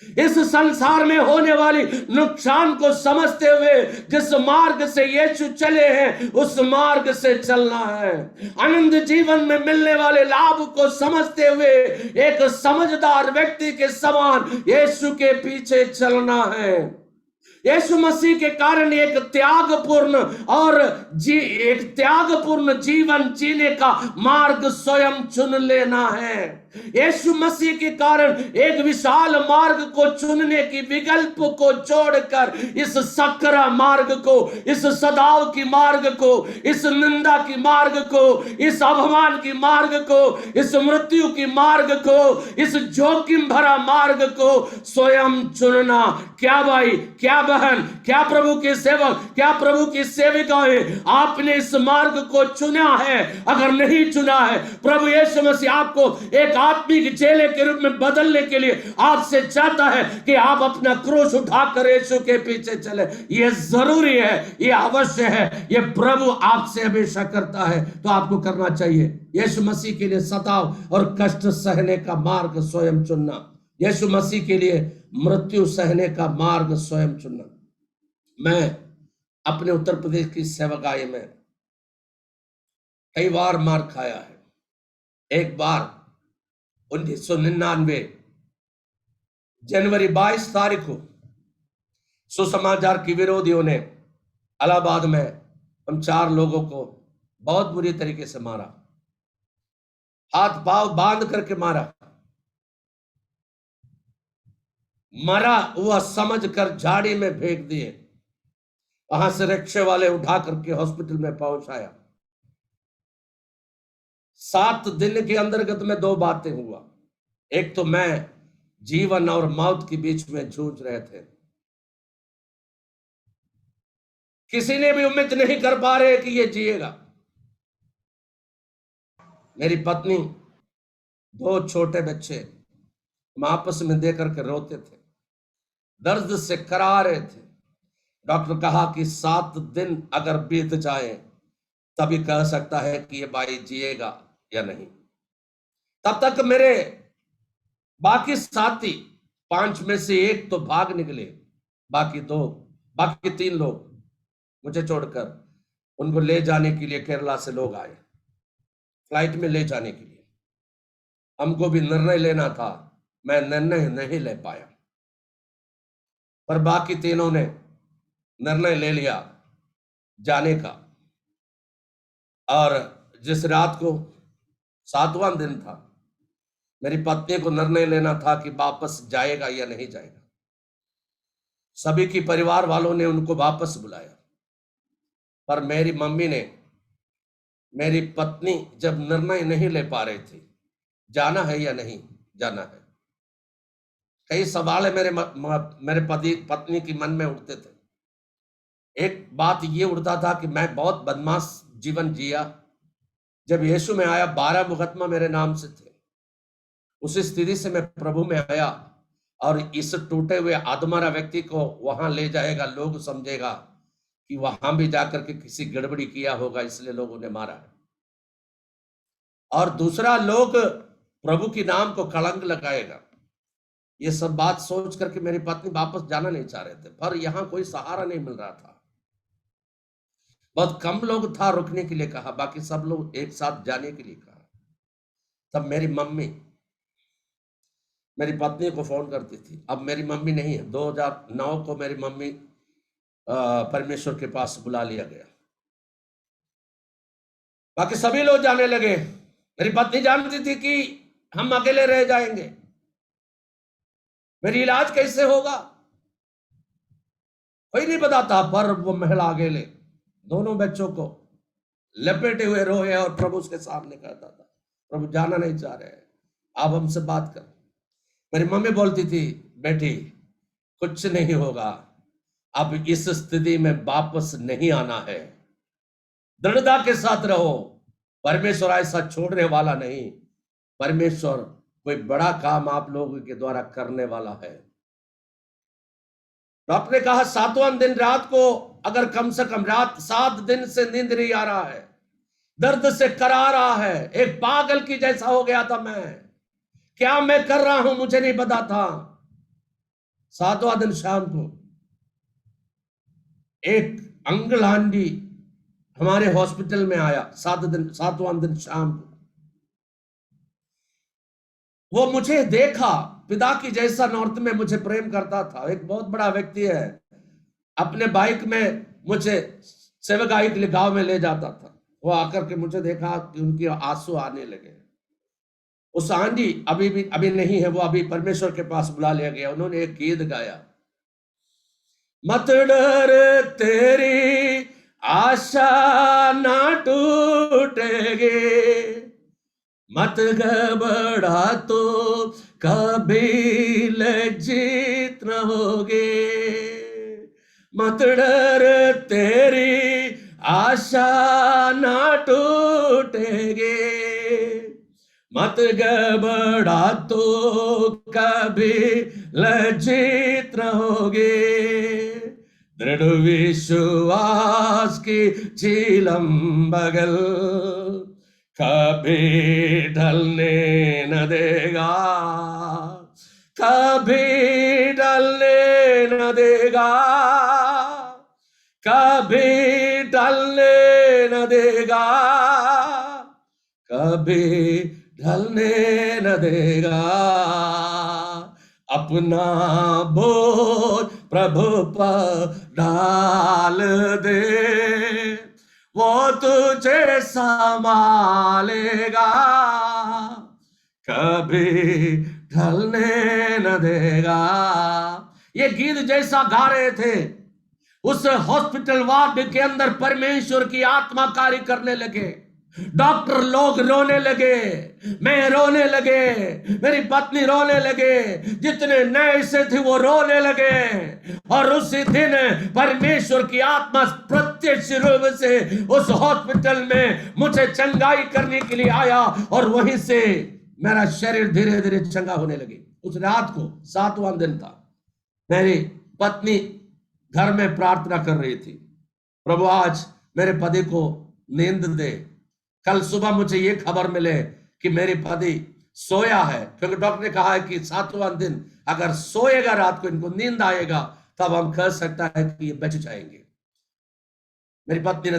इस संसार में होने वाली नुकसान को समझते हुए जिस मार्ग से यीशु चले हैं उस मार्ग से चलना है। आनंद जीवन में मिलने वाले लाभ को समझते हुए एक समझदार व्यक्ति के समान यीशु के पीछे चलना है। यीशु मसीह के कारण एक त्यागपूर्ण जीवन जीने का मार्ग स्वयं चुन लेना है। यीशु मसीह के कारण एक विशाल मार्ग को चुनने की विकल्प को छोड़कर इस सकरा मार्ग को, इस सदाव की मार्ग को, इस निंदा की मार्ग को, इस अपमान की मार्ग को, इस मृत्यु की मार्ग को, इस जोखिम भरा मार्ग को स्वयं चुनना। क्या भाई, क्या बहन, क्या प्रभु के सेवक, क्या प्रभु की सेविकाएं, आपने इस मार्ग को चुना है? अगर नहीं चुना है, प्रभु यीशु मसीह आपको एक आत्मिक चेले के रूप में बदलने के लिए आपसे चाहता है कि आप अपना क्रूस उठाकर यीशु के पीछे चले। यह जरूरी है, यह अवश्य है, यह प्रभु आपसे हमेशा करता है, तो आपको करना चाहिए। यीशु मसीह के लिए सताव और कष्ट सहने का मार्ग स्वयं चुनना, यीशु मसीह के लिए मृत्यु सहने का मार्ग स्वयं चुनना। मैं अपने उत्तर प्रदेश की सेवकाई में कई बार मार खाया है। एक बार 1999 जनवरी 22 तारीख को सुसमाचार के विरोधियों ने इलाहाबाद में हम 4 लोगों को बहुत बुरी तरीके से मारा, हाथ पांव बांध करके मारा। मरा हुआ समझकर झाड़ी में फेंक दिए, वहां से रिक्शे वाले उठा करके हॉस्पिटल में पहुंचाया। 7 दिन के अंतर्गत में 2 बातें हुआ। एक तो मैं जीवन और मौत के बीच में जूझ रहे थे, किसी ने भी उम्मीद नहीं कर पा रहे कि ये जिएगा। मेरी पत्नी, 2 छोटे बच्चे, हम आपस में देकर के रोते थे, दर्द से करा रहे थे। डॉक्टर कहा कि 7 दिन अगर बीत जाए तभी कह सकता है कि ये भाई जिएगा या नहीं। तब तक मेरे बाकी साथी 5 में से 1 तो भाग निकले, बाकी 3 लोग मुझे छोड़कर, उनको ले जाने के लिए केरला से लोग आए, फ्लाइट में ले जाने के लिए। हमको भी निर्णय लेना था, मैं निर्णय नहीं ले पाया, पर बाकी तीनों ने निर्णय ले लिया जाने का। और जिस रात को 7वां दिन था, मेरी पत्नी को निर्णय लेना था कि वापस जाएगा या नहीं जाएगा। सभी की परिवार वालों ने उनको वापस बुलाया, पर मेरी मम्मी ने, मेरी पत्नी जब निर्णय नहीं ले पा रही थी जाना है या नहीं जाना है, कई सवाल मेरे पत्नी की मन में उठते थे। एक बात ये उठता था कि मैं बहुत बदमाश जीवन जिया, जब यीशु में आया 12 मुकदमा मेरे नाम से थे। उस स्थिति से मैं प्रभु में आया और इस टूटे हुए आदमरा व्यक्ति को वहां ले जाएगा, लोग समझेगा कि वहां भी जाकर के किसी गड़बड़ी किया होगा, इसलिए लोगों ने मारा है। और दूसरा, लोग प्रभु की नाम को कलंक लगाएगा। ये सब बात सोच करके मेरी पत्नी वापस जाना नहीं चाह रहे थे, पर यहां कोई सहारा नहीं मिल रहा था। बहुत कम लोग था रुकने के लिए कहा, बाकी सब लोग एक साथ जाने के लिए कहा। तब मेरी मम्मी मेरी पत्नी को फोन करती थी। अब मेरी मम्मी नहीं है, 2009 को मेरी मम्मी परमेश्वर के पास बुला लिया गया। बाकी सभी लोग जाने लगे। मेरी पत्नी जानती थी कि हम अकेले रह जाएंगे, मेरी इलाज कैसे होगा कोई नहीं बताता, पर वो महिला अकेले दोनों बच्चों को लपेटे हुए रोए और प्रभु उसके सामने कहता था, प्रभु जाना नहीं चाह रहे, आप हमसे बात कर। मेरी मम्मी बोलती थी, बेटी कुछ नहीं होगा, अब इस स्थिति में वापस नहीं आना है, दृढ़ता के साथ रहो, परमेश्वर ऐसा छोड़ने वाला नहीं, परमेश्वर कोई बड़ा काम आप लोगों के द्वारा करने वाला है। तो आपने कहा 7वां दिन रात को, अगर कम से कम रात 7 दिन से नींद नहीं आ रहा है, दर्द से करा रहा है, एक पागल की जैसा हो गया था मैं, क्या मैं कर रहा हूं मुझे नहीं पता था। 7वां दिन शाम को एक अंकल आंटी हमारे हॉस्पिटल में आया। 7वां दिन शाम को वो मुझे देखा, पिता की जैसा नॉर्थ में मुझे प्रेम करता था। एक बहुत बड़ा व्यक्ति है, अपने बाइक में मुझे सेवकाई के लिए गांव में ले जाता था। वो आकर के मुझे देखा कि उनके आंसू आने लगे। उस आंटी अभी नहीं है, वो अभी परमेश्वर के पास बुला लिया गया। उन्होंने एक गीत गाया, मत डर तेरी आशा ना टूटेगी, मत घबरा तो कभी लज्जित न होगे, मत डर तेरी आशा ना टूटेगी, मत घबरा तो कभी लज्जित न होगे, दृढ़ विश्वास की झीलम बगल कभी ढलने न देगा, कभी ढलने न देगा, कभी ढलने न देगा, कभी ढलने न देगा। अपना बोझ प्रभु पर डाल दे, वो तुझे संभालेगा, कभी ढलने न देगा। ये गीत जैसा गा रहे थे, उस हॉस्पिटल वार्ड के अंदर परमेश्वर की आत्मा कार्य करने लगे। डॉक्टर लोग रोने लगे, मैं रोने लगे, मेरी पत्नी रोने लगे, जितने नए से थे वो रोने लगे। और उसी दिन परमेश्वर की आत्मा प्रत्यक्ष रूप से उस हॉस्पिटल में मुझे चंगाई करने के लिए आया, और वहीं से मेरा शरीर धीरे धीरे चंगा होने लगी। उस रात को 7वां दिन था, मेरी पत्नी घर में प्रार्थना कर रही थी, प्रभु आज मेरे पति को नींद दे, कल सुबह मुझे ये खबर मिले कि मेरे पति सोया है, क्योंकि डॉक्टर ने कहा है कि 7वां दिन अगर सोएगा, रात को इनको नींद आएगा, तब हम कह सकता है कि ये बच जाएंगे। मेरी पत्नी ने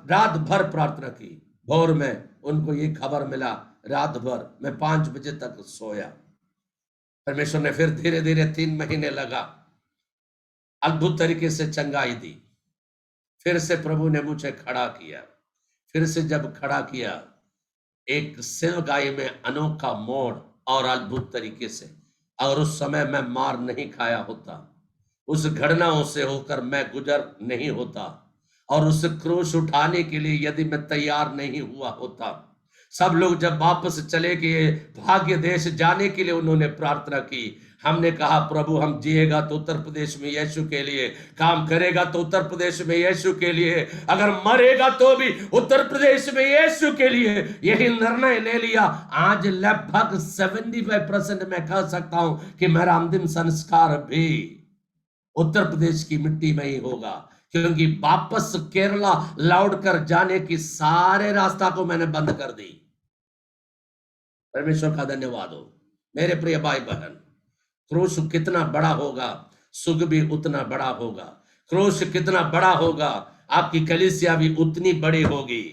रात भर प्रार्थना की। भोर में उनको ये खबर मिला, रात भर मैं 5 बजे तक सोया। परमेश्वर ने फिर धीरे धीरे 3 महीने लगा, अद्भुत तरीके से चंगाई दी। फिर से प्रभु ने मुझे खड़ा किया। फिर से जब खड़ा किया, एक सेवकाई में अनोखा मोड़ और अद्भुत तरीके से, और उस समय मैं मार नहीं खाया होता, उस घटनाओं से होकर मैं गुजर नहीं होता, और उस क्रूस उठाने के लिए यदि मैं तैयार नहीं हुआ होता। सब लोग जब वापस चले गए, भाग्य देश जाने के लिए उन्होंने प्रार्थना की। हमने कहा प्रभु हम जिएगा तो उत्तर प्रदेश में यीशु के लिए, काम करेगा तो उत्तर प्रदेश में यीशु के लिए, अगर मरेगा तो भी उत्तर प्रदेश में यीशु के लिए। यही निर्णय ले लिया। आज लगभग 75% मैं कह सकता हूं कि मेरा अंतिम संस्कार भी उत्तर प्रदेश की मिट्टी में ही होगा, क्योंकि वापस केरला लौट कर जाने की सारे रास्ता को मैंने बंद कर दी। परमेश्वर का धन्यवाद हो। मेरे प्रिय भाई बहन, क्रूस कितना बड़ा होगा, सुख भी उतना बड़ा होगा। क्रूस कितना बड़ा होगा, आपकी कलीसिया भी उतनी बड़ी होगी।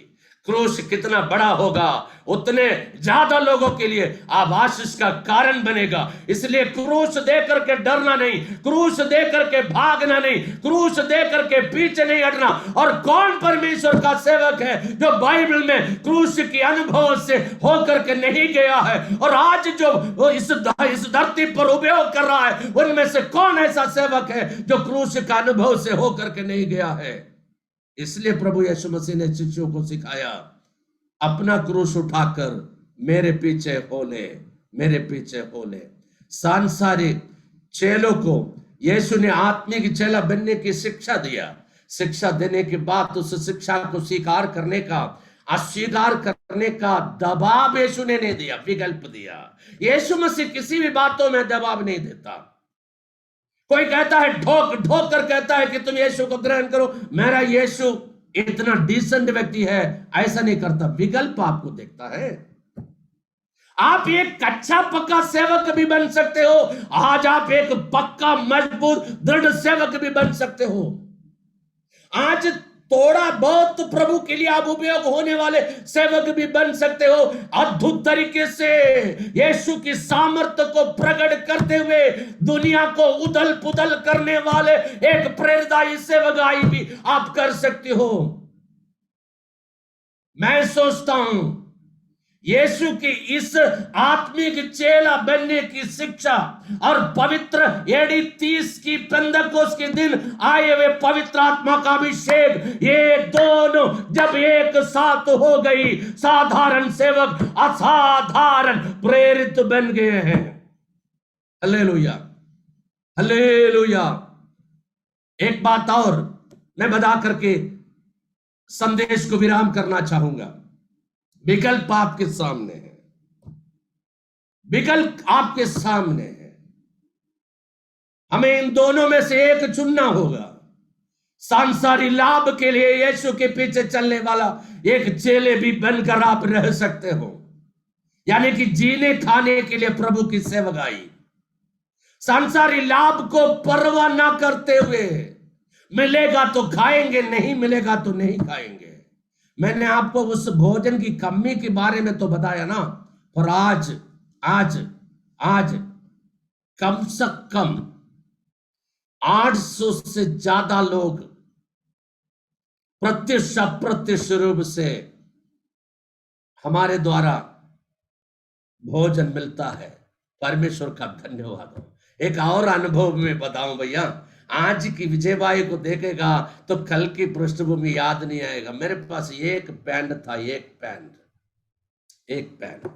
क्रूस कितना बड़ा होगा, उतने ज्यादा लोगों के लिए आशीष का कारण बनेगा। इसलिए क्रूस दे करके डरना नहीं, क्रूस दे करके भागना नहीं, क्रूस दे करके पीछे नहीं हटना। और कौन परमेश्वर का सेवक है जो बाइबल में क्रूस के अनुभव से होकर के नहीं गया है, और आज जो इस धरती पर उपयोग कर रहा है, उनमें से कौन ऐसा सेवक है जो क्रूस का अनुभव से होकर के नहीं गया है। इसलिए प्रभु यीशु मसीह ने शिष्यों को सिखाया, अपना क्रूस उठाकर मेरे पीछे हो ले, मेरे पीछे हो ले। सांसारिक चेलों को यीशु ने आत्मिक चेला बनने की शिक्षा दिया। शिक्षा देने के बाद उस शिक्षा को स्वीकार करने का, अस्वीकार करने का दबाव यीशु ने नहीं दिया, विकल्प दिया। यीशु मसीह किसी भी बातों में दबाव नहीं देता। कोई कहता है ठोक ठोक कर कहता है कि तुम यीशु को ग्रहण करो, मेरा यीशु इतना डिसेंट व्यक्ति है, ऐसा नहीं करता, विकल्प आपको देखता है। आप एक कच्चा पक्का सेवक भी बन सकते हो, आज आप एक पक्का मजबूत दृढ़ सेवक भी बन सकते हो। आज थोड़ा बहुत प्रभु के लिए आप उपयोग होने वाले सेवक भी बन सकते हो। अद्भुत तरीके से यीशु की सामर्थ्य को प्रकट करते हुए दुनिया को उदल पुदल करने वाले एक प्रेरणादायी सेवकाई भी आप कर सकते हो। मैं सोचता हूं यीशु की इस आत्मिक चेला बनने की शिक्षा और पवित्र एडी 30 की पेंतकोस्त के दिन आए हुए पवित्र आत्मा का अभिषेक, ये दोनों जब एक साथ हो गई, साधारण सेवक असाधारण प्रेरित बन गए हैं। Hallelujah, hallelujah. एक बात और मैं बता करके संदेश को विराम करना चाहूंगा। विकल्प आपके सामने है, विकल्प आपके सामने है। हमें इन दोनों में से एक चुनना होगा। सांसारिक लाभ के लिए यीशु के पीछे चलने वाला एक चेले भी बनकर आप रह सकते हो, यानी कि जीने खाने के लिए प्रभु की सेवकाई, सांसारिक लाभ को परवाह ना करते हुए, मिलेगा तो खाएंगे, नहीं मिलेगा तो नहीं खाएंगे। मैंने आपको उस भोजन की कमी के बारे में तो बताया ना, पर आज आज आज कम से कम 800 से ज्यादा लोग प्रत्यक्ष अप्रत्यक्ष रूप से हमारे द्वारा भोजन मिलता है। परमेश्वर का धन्यवाद हो। एक और अनुभव में बताऊं भैया, आज की विजयबाई को देखेगा तो कल की पृष्ठभूमि याद नहीं आएगा। मेरे पास एक पैंट था, एक पैंट।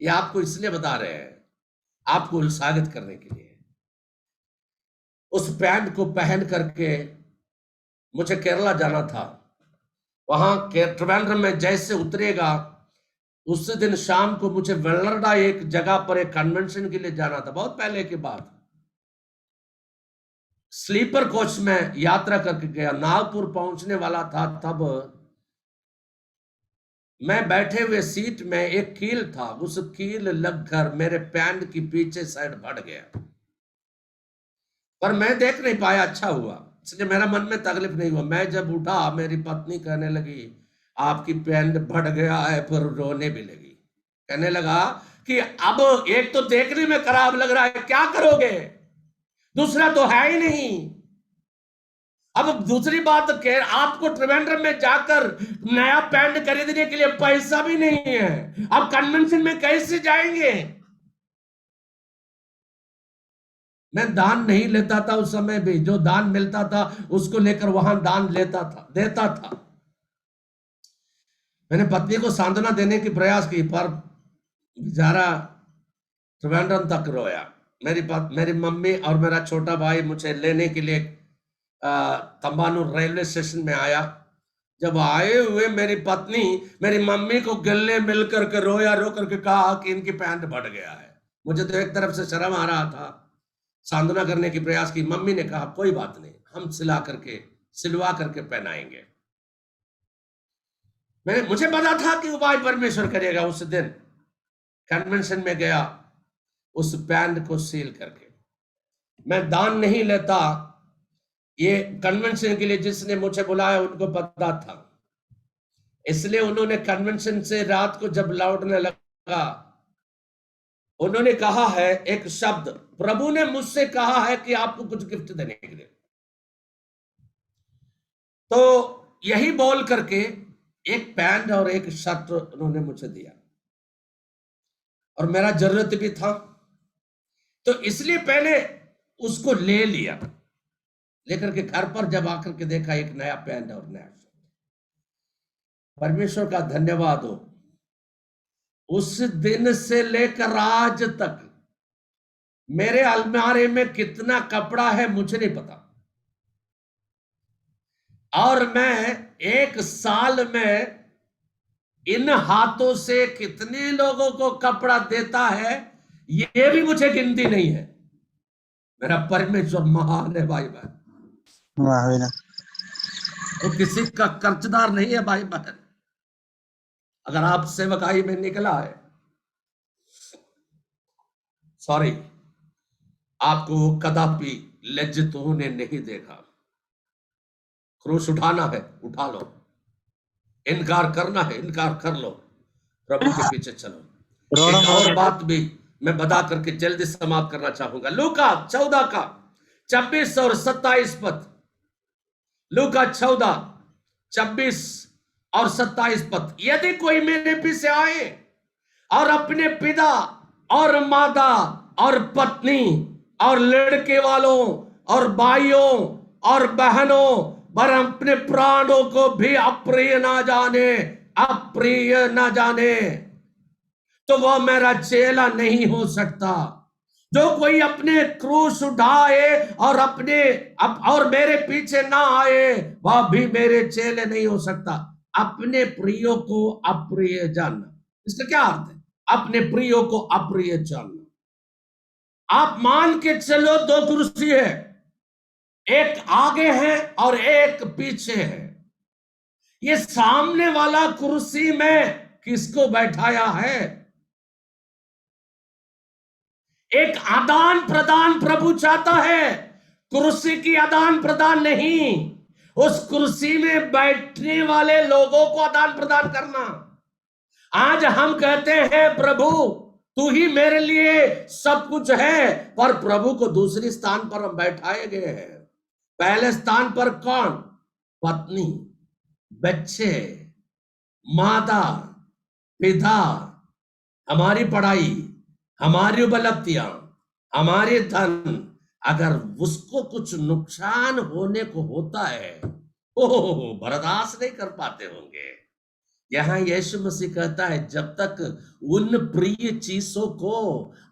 ये आपको इसलिए बता रहे हैं, आपको उत्साहित करने के लिए। उस पैंट को पहन करके मुझे केरला जाना था। वहां ट्रिवेंड्रम में जैसे उतरेगा, उस दिन शाम को मुझे वेल्लरडा एक जगह पर एक कन्वेंशन के लिए जाना था, बहुत पहले की बात। स्लीपर कोच में यात्रा करके गया, नागपुर पहुंचने वाला था। तब मैं बैठे हुए सीट में एक कील था, उस कील लगकर मेरे पैंट की पीछे साइड फट गया, पर मैं देख नहीं पाया। अच्छा हुआ, इसलिए मेरा मन में तकलीफ नहीं हुआ। मैं जब उठा, मेरी पत्नी कहने लगी आपकी पैंट फट गया है, पर रोने भी लगी। कहने लगा कि अब एक तो देखने में खराब लग रहा है, क्या करोगे, दूसरा तो है ही नहीं। अब दूसरी बात आपको त्रिवेंद्रम में जाकर नया पैंट खरीदने के लिए पैसा भी नहीं है, अब कन्वेंशन में कैसे जाएंगे। मैं दान नहीं लेता था उस समय भी, जो दान मिलता था उसको लेकर वहां दान देता था। मैंने पत्नी को सांत्वना देने की प्रयास की, पर बेचारा त्रिवेंद्रम तक रोया। मेरी मम्मी और मेरा छोटा भाई मुझे लेने के लिए तंबानू रेलवे स्टेशन में आया। जब आए हुए मेरी पत्नी मेरी मम्मी को गले मिल करके रो करके कहा कि इनकी पैंट फट गया है। मुझे तो एक तरफ से शर्म आ रहा था, सांत्वना करने की प्रयास की। मम्मी ने कहा कोई बात नहीं, हम सिलवा करके पहनाएंगे। मुझे पता था कि उपाय परमेश्वर करेगा। उस दिन कन्वेंशन में गया, उस पैंट को सील करके। मैं दान नहीं लेता, ये कन्वेंशन के लिए जिसने मुझे बुलाया उनको पता था, इसलिए उन्होंने कन्वेंशन से रात को जब लौटने लगा, उन्होंने कहा है एक शब्द, प्रभु ने मुझसे कहा है कि आपको कुछ गिफ्ट देने के लिए। तो यही बोल करके एक पैंट और एक शर्ट उन्होंने मुझे दिया, और मेरा जरूरत भी था, तो इसलिए पहले उसको ले लिया। लेकर के घर पर जब आकर के देखा, एक नया पैंट और नया शर्ट। परमेश्वर का धन्यवाद हो, उस दिन से लेकर आज तक मेरे अलमारे में कितना कपड़ा है मुझे नहीं पता, और मैं एक साल में इन हाथों से कितने लोगों को कपड़ा देता है ये भी मुझे गिनती नहीं है। मेरा परमेश्वर महान है भाई बहन, वो किसी का कर्जदार नहीं है भाई बहन। अगर आप सेवकाई में निकला है, सॉरी, आपको वो कदापि लज्जित होने नहीं देगा। क्रूस उठाना है, उठा लो। इनकार करना है, इनकार कर लो। प्रभु के पीछे चलो। एक और बात भी मैं बता करके जल्दी समाप्त करना चाहूंगा। लूका 14 का 26 और 27 पद। लूका 14 26 और 27 पद। यदि कोई मेरे पीछे आए और अपने पिता और माता और पत्नी और लड़के वालों और भाइयों और बहनों पर अपने प्राणों को भी अप्रिय ना जाने, अप्रिय ना जाने, तो वह मेरा चेला नहीं हो सकता। जो कोई अपने क्रूस उठाए और और मेरे पीछे ना आए, वह भी मेरे चेले नहीं हो सकता। अपने प्रियो को अप्रिय जानना, इसका क्या अर्थ है? अपने प्रियो को अप्रिय जानना। आप मान के चलो, दो कुर्सी है, एक आगे है और एक पीछे है। ये सामने वाला कुर्सी में किसको बैठाया है? एक आदान प्रदान प्रभु चाहता है, कुर्सी की आदान प्रदान नहीं, उस कुर्सी में बैठने वाले लोगों को आदान प्रदान करना। आज हम कहते हैं प्रभु तू ही मेरे लिए सब कुछ है, पर प्रभु को दूसरी स्थान पर हम बैठाए गए हैं। पहले स्थान पर कौन? पत्नी, बच्चे, माता, पिता, हमारी पढ़ाई, हमारी उपलब्धियां, हमारे धन। अगर उसको कुछ नुकसान होने को होता है, ओह, बर्दाश्त नहीं कर पाते होंगे। यहां यीशु मसीह कहता है जब तक उन प्रिय चीजों को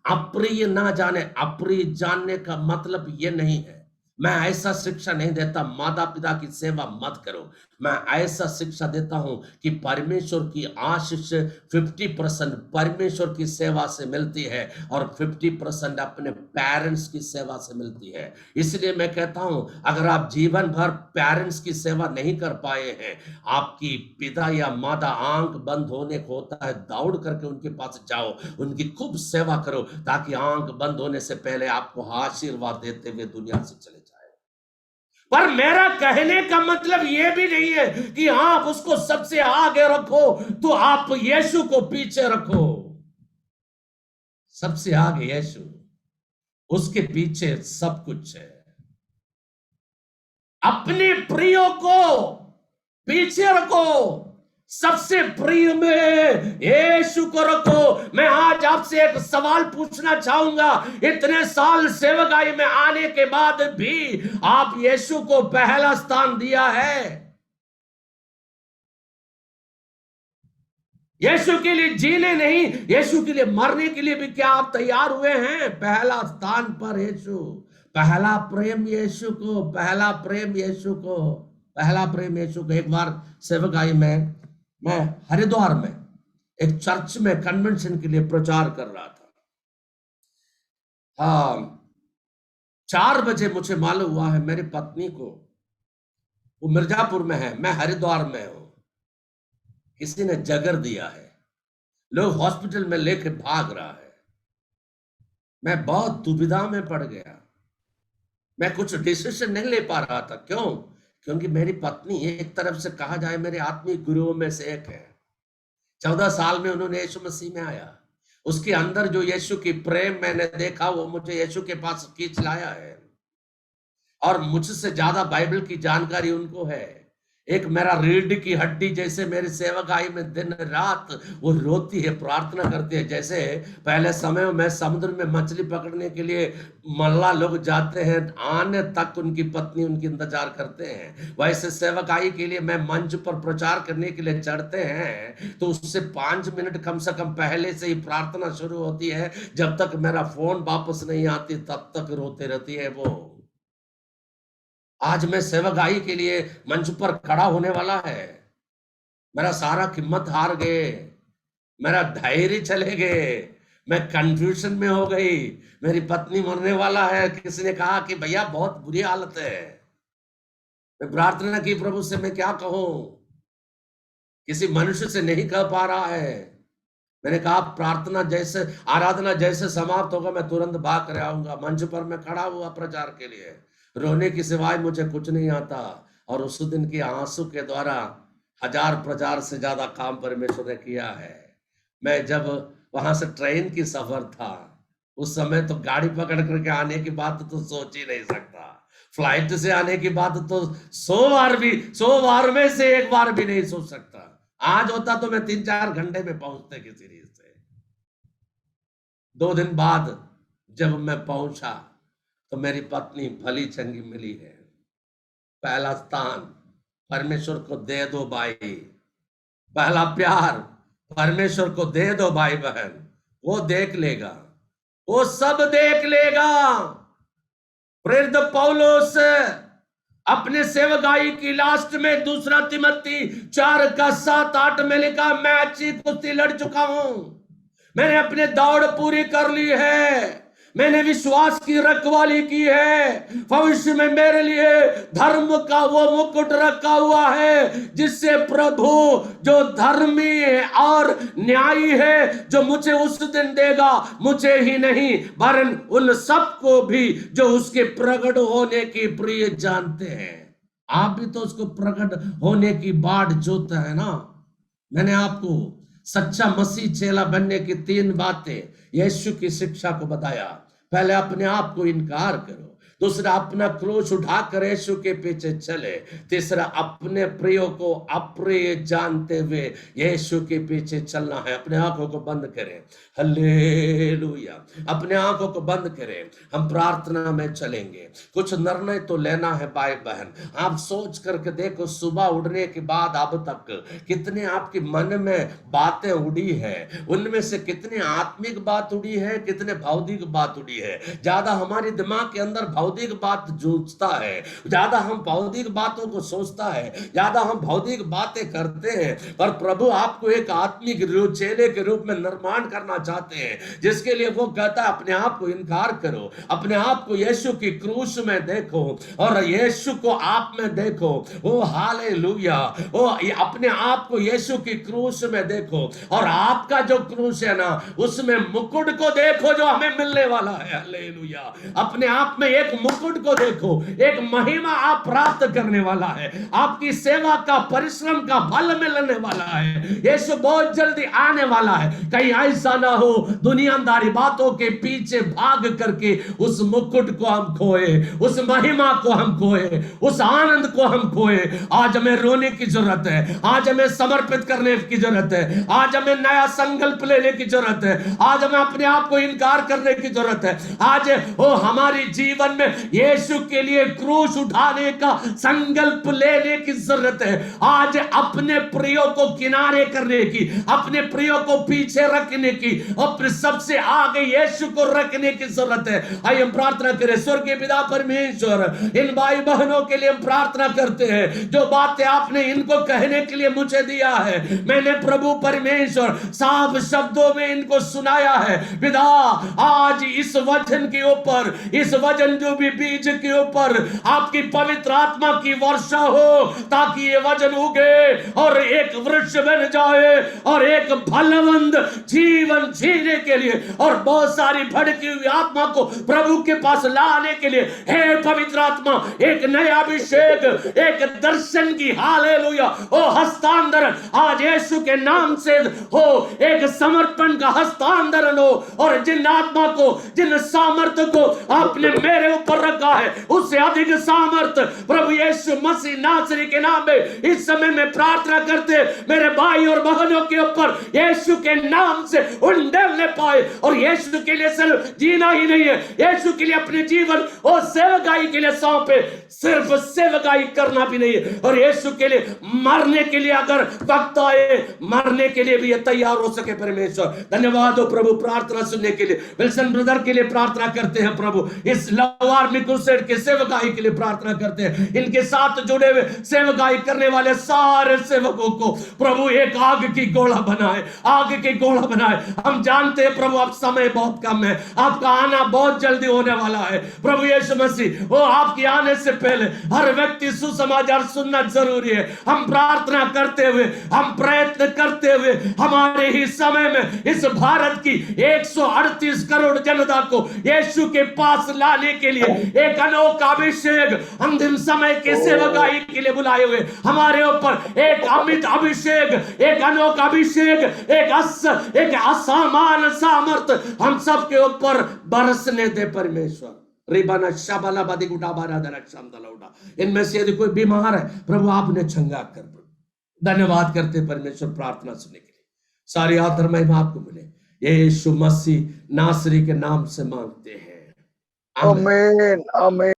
अप्रिय ना जाने। अप्रिय जानने का मतलब ये नहीं है, मैं ऐसा शिक्षा नहीं देता माता पिता की सेवा मत करो। मैं ऐसा शिक्षा देता हूं कि परमेश्वर की आशीष 50% परमेश्वर की सेवा से मिलती है और 50% अपने पेरेंट्स की सेवा से मिलती है। इसलिए मैं कहता हूं अगर आप जीवन भर पेरेंट्स की सेवा नहीं कर पाए हैं, आपकी पिता या माता आंख बंद होने को होता है, दौड़ करके उनके पास जाओ, उनकी खूब सेवा करो, ताकि आंख बंद होने से पहले आपको आशीर्वाद देते हुए दुनिया से चले जाए। पर मेरा कहने का मतलब यह भी नहीं है कि आप उसको सबसे आगे रखो तो आप यीशु को पीछे रखो। सबसे आगे यीशु, उसके पीछे सब कुछ है। अपने प्रियो को पीछे रखो, सबसे प्रिय में यीशु को रखो। मैं आज आपसे एक सवाल पूछना चाहूंगा, इतने साल सेवकाई में आने के बाद भी आप यीशु को पहला स्थान दिया है? यीशु के लिए जीने नहीं, यीशु के लिए मरने के लिए भी क्या आप तैयार हुए हैं? पहला स्थान पर यीशु, पहला प्रेम यीशु को, पहला प्रेम यीशु को, पहला प्रेम यीशु को। एक बार सेवकाई में मैं हरिद्वार में एक चर्च में कन्वेंशन के लिए प्रचार कर रहा था। हाँ, 4 बजे मुझे मालूम हुआ है मेरी पत्नी को, वो मिर्जापुर में है, मैं हरिद्वार में हूं, किसी ने जगर दिया है, लोग हॉस्पिटल में लेके भाग रहा है। मैं बहुत दुविधा में पड़ गया, मैं कुछ डिसीजन नहीं ले पा रहा था। क्यों? क्योंकि मेरी पत्नी एक तरफ से कहा जाए मेरे आत्मिक गुरुओं में से एक है। 14 साल में उन्होंने यीशु मसीह में आया, उसके अंदर जो यीशु की प्रेम मैंने देखा वो मुझे यीशु के पास खींच लाया है। और मुझसे ज्यादा बाइबल की जानकारी उनको है। एक मेरा रीढ़ की हड्डी जैसे मेरी सेवकाई में दिन रात वो रोती है, प्रार्थना करती है। जैसे पहले समय में समुद्र में मछली पकड़ने के लिए मल्ला लोग जाते हैं, आने तक उनकी पत्नी उनकी इंतजार करते हैं, वैसे सेवकाई के लिए मैं मंच पर प्रचार करने के लिए चढ़ते हैं तो उससे 5 मिनट कम से कम पहले से ही प्रार्थना शुरू होती है। जब तक मेरा फोन वापस नहीं आती तब तक रोते रहती है वो। आज मैं सेवकाई के लिए मंच पर खड़ा होने वाला है, मेरा सारा हिम्मत हार गए, मेरा धैर्य चले गए, मैं कंफ्यूजन में हो गई। मेरी पत्नी मरने वाला है, किसी ने कहा कि भैया बहुत बुरी हालत है। मैं प्रार्थना की प्रभु से, मैं क्या कहूं, किसी मनुष्य से नहीं कह पा रहा है। मैंने कहा प्रार्थना जैसे आराधना जैसे समाप्त होगा मैं तुरंत भाग कर आऊंगा। मंच पर मैं खड़ा हुआ प्रचार के लिए, रोने की सिवाय मुझे कुछ नहीं आता। और उस दिन के आंसू के द्वारा 1000 प्रचार से ज्यादा काम परमेश्वर ने किया है। मैं जब वहां से ट्रेन की सफर था, उस समय तो गाड़ी पकड़ करके आने की बात तो सोच ही नहीं सकता। फ्लाइट से आने की बात तो 100 बार में से एक बार भी नहीं सोच सकता। आज होता तो मैं 3-4 घंटे में पहुंचते किसी रीत से। 2 दिन बाद जब मैं पहुंचा तो मेरी पत्नी भली चंगी मिली है। पहला स्थान परमेश्वर को दे दो भाई, पहला प्यार परमेश्वर को दे दो भाई बहन, वो देख लेगा, वो सब देख लेगा। प्रेरित पौलुस अपने सेवकाई की लास्ट में 2 तिमोथी 4:7-8 में लिखा, मैं अच्छी कुश्ती लड़ चुका हूं, मैंने अपने दौड़ पूरी कर ली है, मैंने विश्वास की रखवाली की है। भविष्य में मेरे लिए धर्म का वो मुकुट रखा हुआ है, जिससे प्रभु जो धर्मी और न्यायी है, जो मुझे उस दिन देगा, मुझे ही नहीं वरन उन सबको भी जो उसके प्रकट होने की प्रिय जानते हैं। आप भी तो उसको प्रकट होने की बाट जोता है ना। मैंने आपको सच्चा मसीह चेला बनने की 3 बातें यीशु की शिक्षा को बताया। पहले अपने आप को इनकार करो, दूसरा अपना क्रूस उठाकर यीशु के पीछे चले, तीसरा अपने प्रियो को अप्रिय जानते हुए यीशु के पीछे चलना है। अपने आंखों को बंद करें, हालेलुया, अपने आंखों को बंद करें, हम प्रार्थना में चलेंगे। कुछ निर्णय तो लेना है भाई बहन। आप सोच करके देखो, सुबह उठने के बाद अब तक कितने आपके मन में बातें उड़ी है, उनमें से कितने आत्मिक बात उड़ी है, कितने भौतिक बात उड़ी है। ज्यादा हमारे दिमाग के अंदर भौतिक बात जूझता है, ज्यादा हम भौतिक बातों को सोचता है, ज्यादा हम भौतिक बातें करते हैं। पर प्रभु आपको एक आत्मिक चेले के रूप में निर्माण करना चाहते हैं, जिसके लिए वो कहता है अपने आप को इनकार करो, अपने आप को यीशु की क्रूस में देखो और यीशु को आप में देखो। ओ हालेलुया, ओ अपने आप को यीशु की क्रूस में देखो और आपका जो क्रूस है ना, उसमें मुकुट को देखो जो हमें मिलने वाला है। हालेलुया, अपने आप में एक मुकुट को देखो, एक महिमा आप प्राप्त करने वाला है, आपकी सेवा का परिश्रम का फल मिलने वाला है। यीशु बहुत जल्दी आने वाला है। कहीं ऐसा ना हो दुनियादारी बातों के पीछे भाग करके उस मुकुट को हम खोए, उस महिमा को हम खोए, उस आनंद को हम खोए। आज हमें रोने की जरूरत है, आज हमें समर्पित करने की जरूरत है, आज हमें नया संकल्प लेने की जरूरत है, आज हमें अपने आप को इनकार करने की जरूरत है। आज हमारी जीवन में यीशु के लिए क्रूस उठाने का संकल्प लेने की जरूरत है। आज अपने प्रियो को किनारे करने की, अपने प्रियो को पीछे रखने की, अपने सबसे आगे यीशु को रखने की जरूरत है। आइए हम प्रार्थना करें। स्वर्गीय पिता परमेश्वर, इन भाई बहनों के लिए हम प्रार्थना करते हैं, जो बातें आपने इनको कहने के लिए मुझे दिया है, मैंने प्रभु परमेश्वर साफ शब्दों में इनको सुनाया है। पिता आज इस वचन के ऊपर, इस वचन जो भी बीज के ऊपर आपकी पवित्र आत्मा की वर्षा हो, ताकि ये वचन उगे और एक वृक्ष बन जाए और एक फलवंत जीवन जीने के लिए और बहुत सारी भड़की हुई आत्मा को प्रभु के पास लाने के लिए, हे पवित्र आत्मा, एक नया अभिषेक, एक दर्शन की हालेलुया ओ हस्तांतरण आज यीशु के नाम से हो, एक समर्पण का हस्तांतरण हो और जिन आत्मा को, जिन सामर्थ्य को आपने मेरे ऊपर रखा है, उससे अधिक सामर्थ्य प्रभु यीशु मसीह नासरी के नाम में इस समय में प्रार्थना करते मेरे भाई और बहनों के ऊपर यीशु के नाम से उंडेलने पाए और यीशु के लिए सिर्फ जीना ही नहीं है, यीशु के लिए अपने जीवन और सेवकाई के लिए सौंपे, सिर्फ सेवकाई करना भी नहीं है और यीशु के लिए मरने के लिए अगर वक्त आए, मरने के लिए भी तैयार हो सके। परमेश्वर धन्यवाद हो प्रभु, प्रार्थना सुनने के लिए विल्सन ब्रदर के लिए प्रार्थना करते हैं प्रभु, इस लव आर्मी क्रूसेड के सेवकाई के लिए प्रार्थना करते हैं। इनके साथ जुड़े हुए सेवकाई करने वाले सारे सेवकों को प्रभु एक आग की गोला बनाए, आग की गोला बनाए। हम जानते हैं प्रभु अब समय बहुत कम है, आपका आना बहुत जल्दी होने वाला है। प्रभु यीशु मसीह, वो आपके आने से पहले हर व्यक्ति सुसमाचार सुनना जरूरी है। हम प्रार्थना करते हुए, हम प्रयत्न करते हुए हमारे ही समय में इस भारत की 138 करोड़ जनता को यीशु के पास लाने के लिए एक अनोखा अभिषेक अंतिम समय के सेवकाई के लिए बुलाए हुए हमारे ऊपर एक अमित अभिषेक, एक अनोखा अभिषेक, एक असामान्य सामर्थ हम सबके ऊपर बरसने दे परमेश्वर। रिबाना शाबाला बादी गुडा बारा दरक शामदला उडा। इनमें से यदि कोई बीमार है प्रभु आपने चंगा कर, धन्यवाद करते परमेश्वर प्रार्थना सुनने के लिए। सारी आदर महिमा आपको मिले, यीशु मसीह नासरी के नाम से मांगते हैं, आमीन। आमीन आमीन।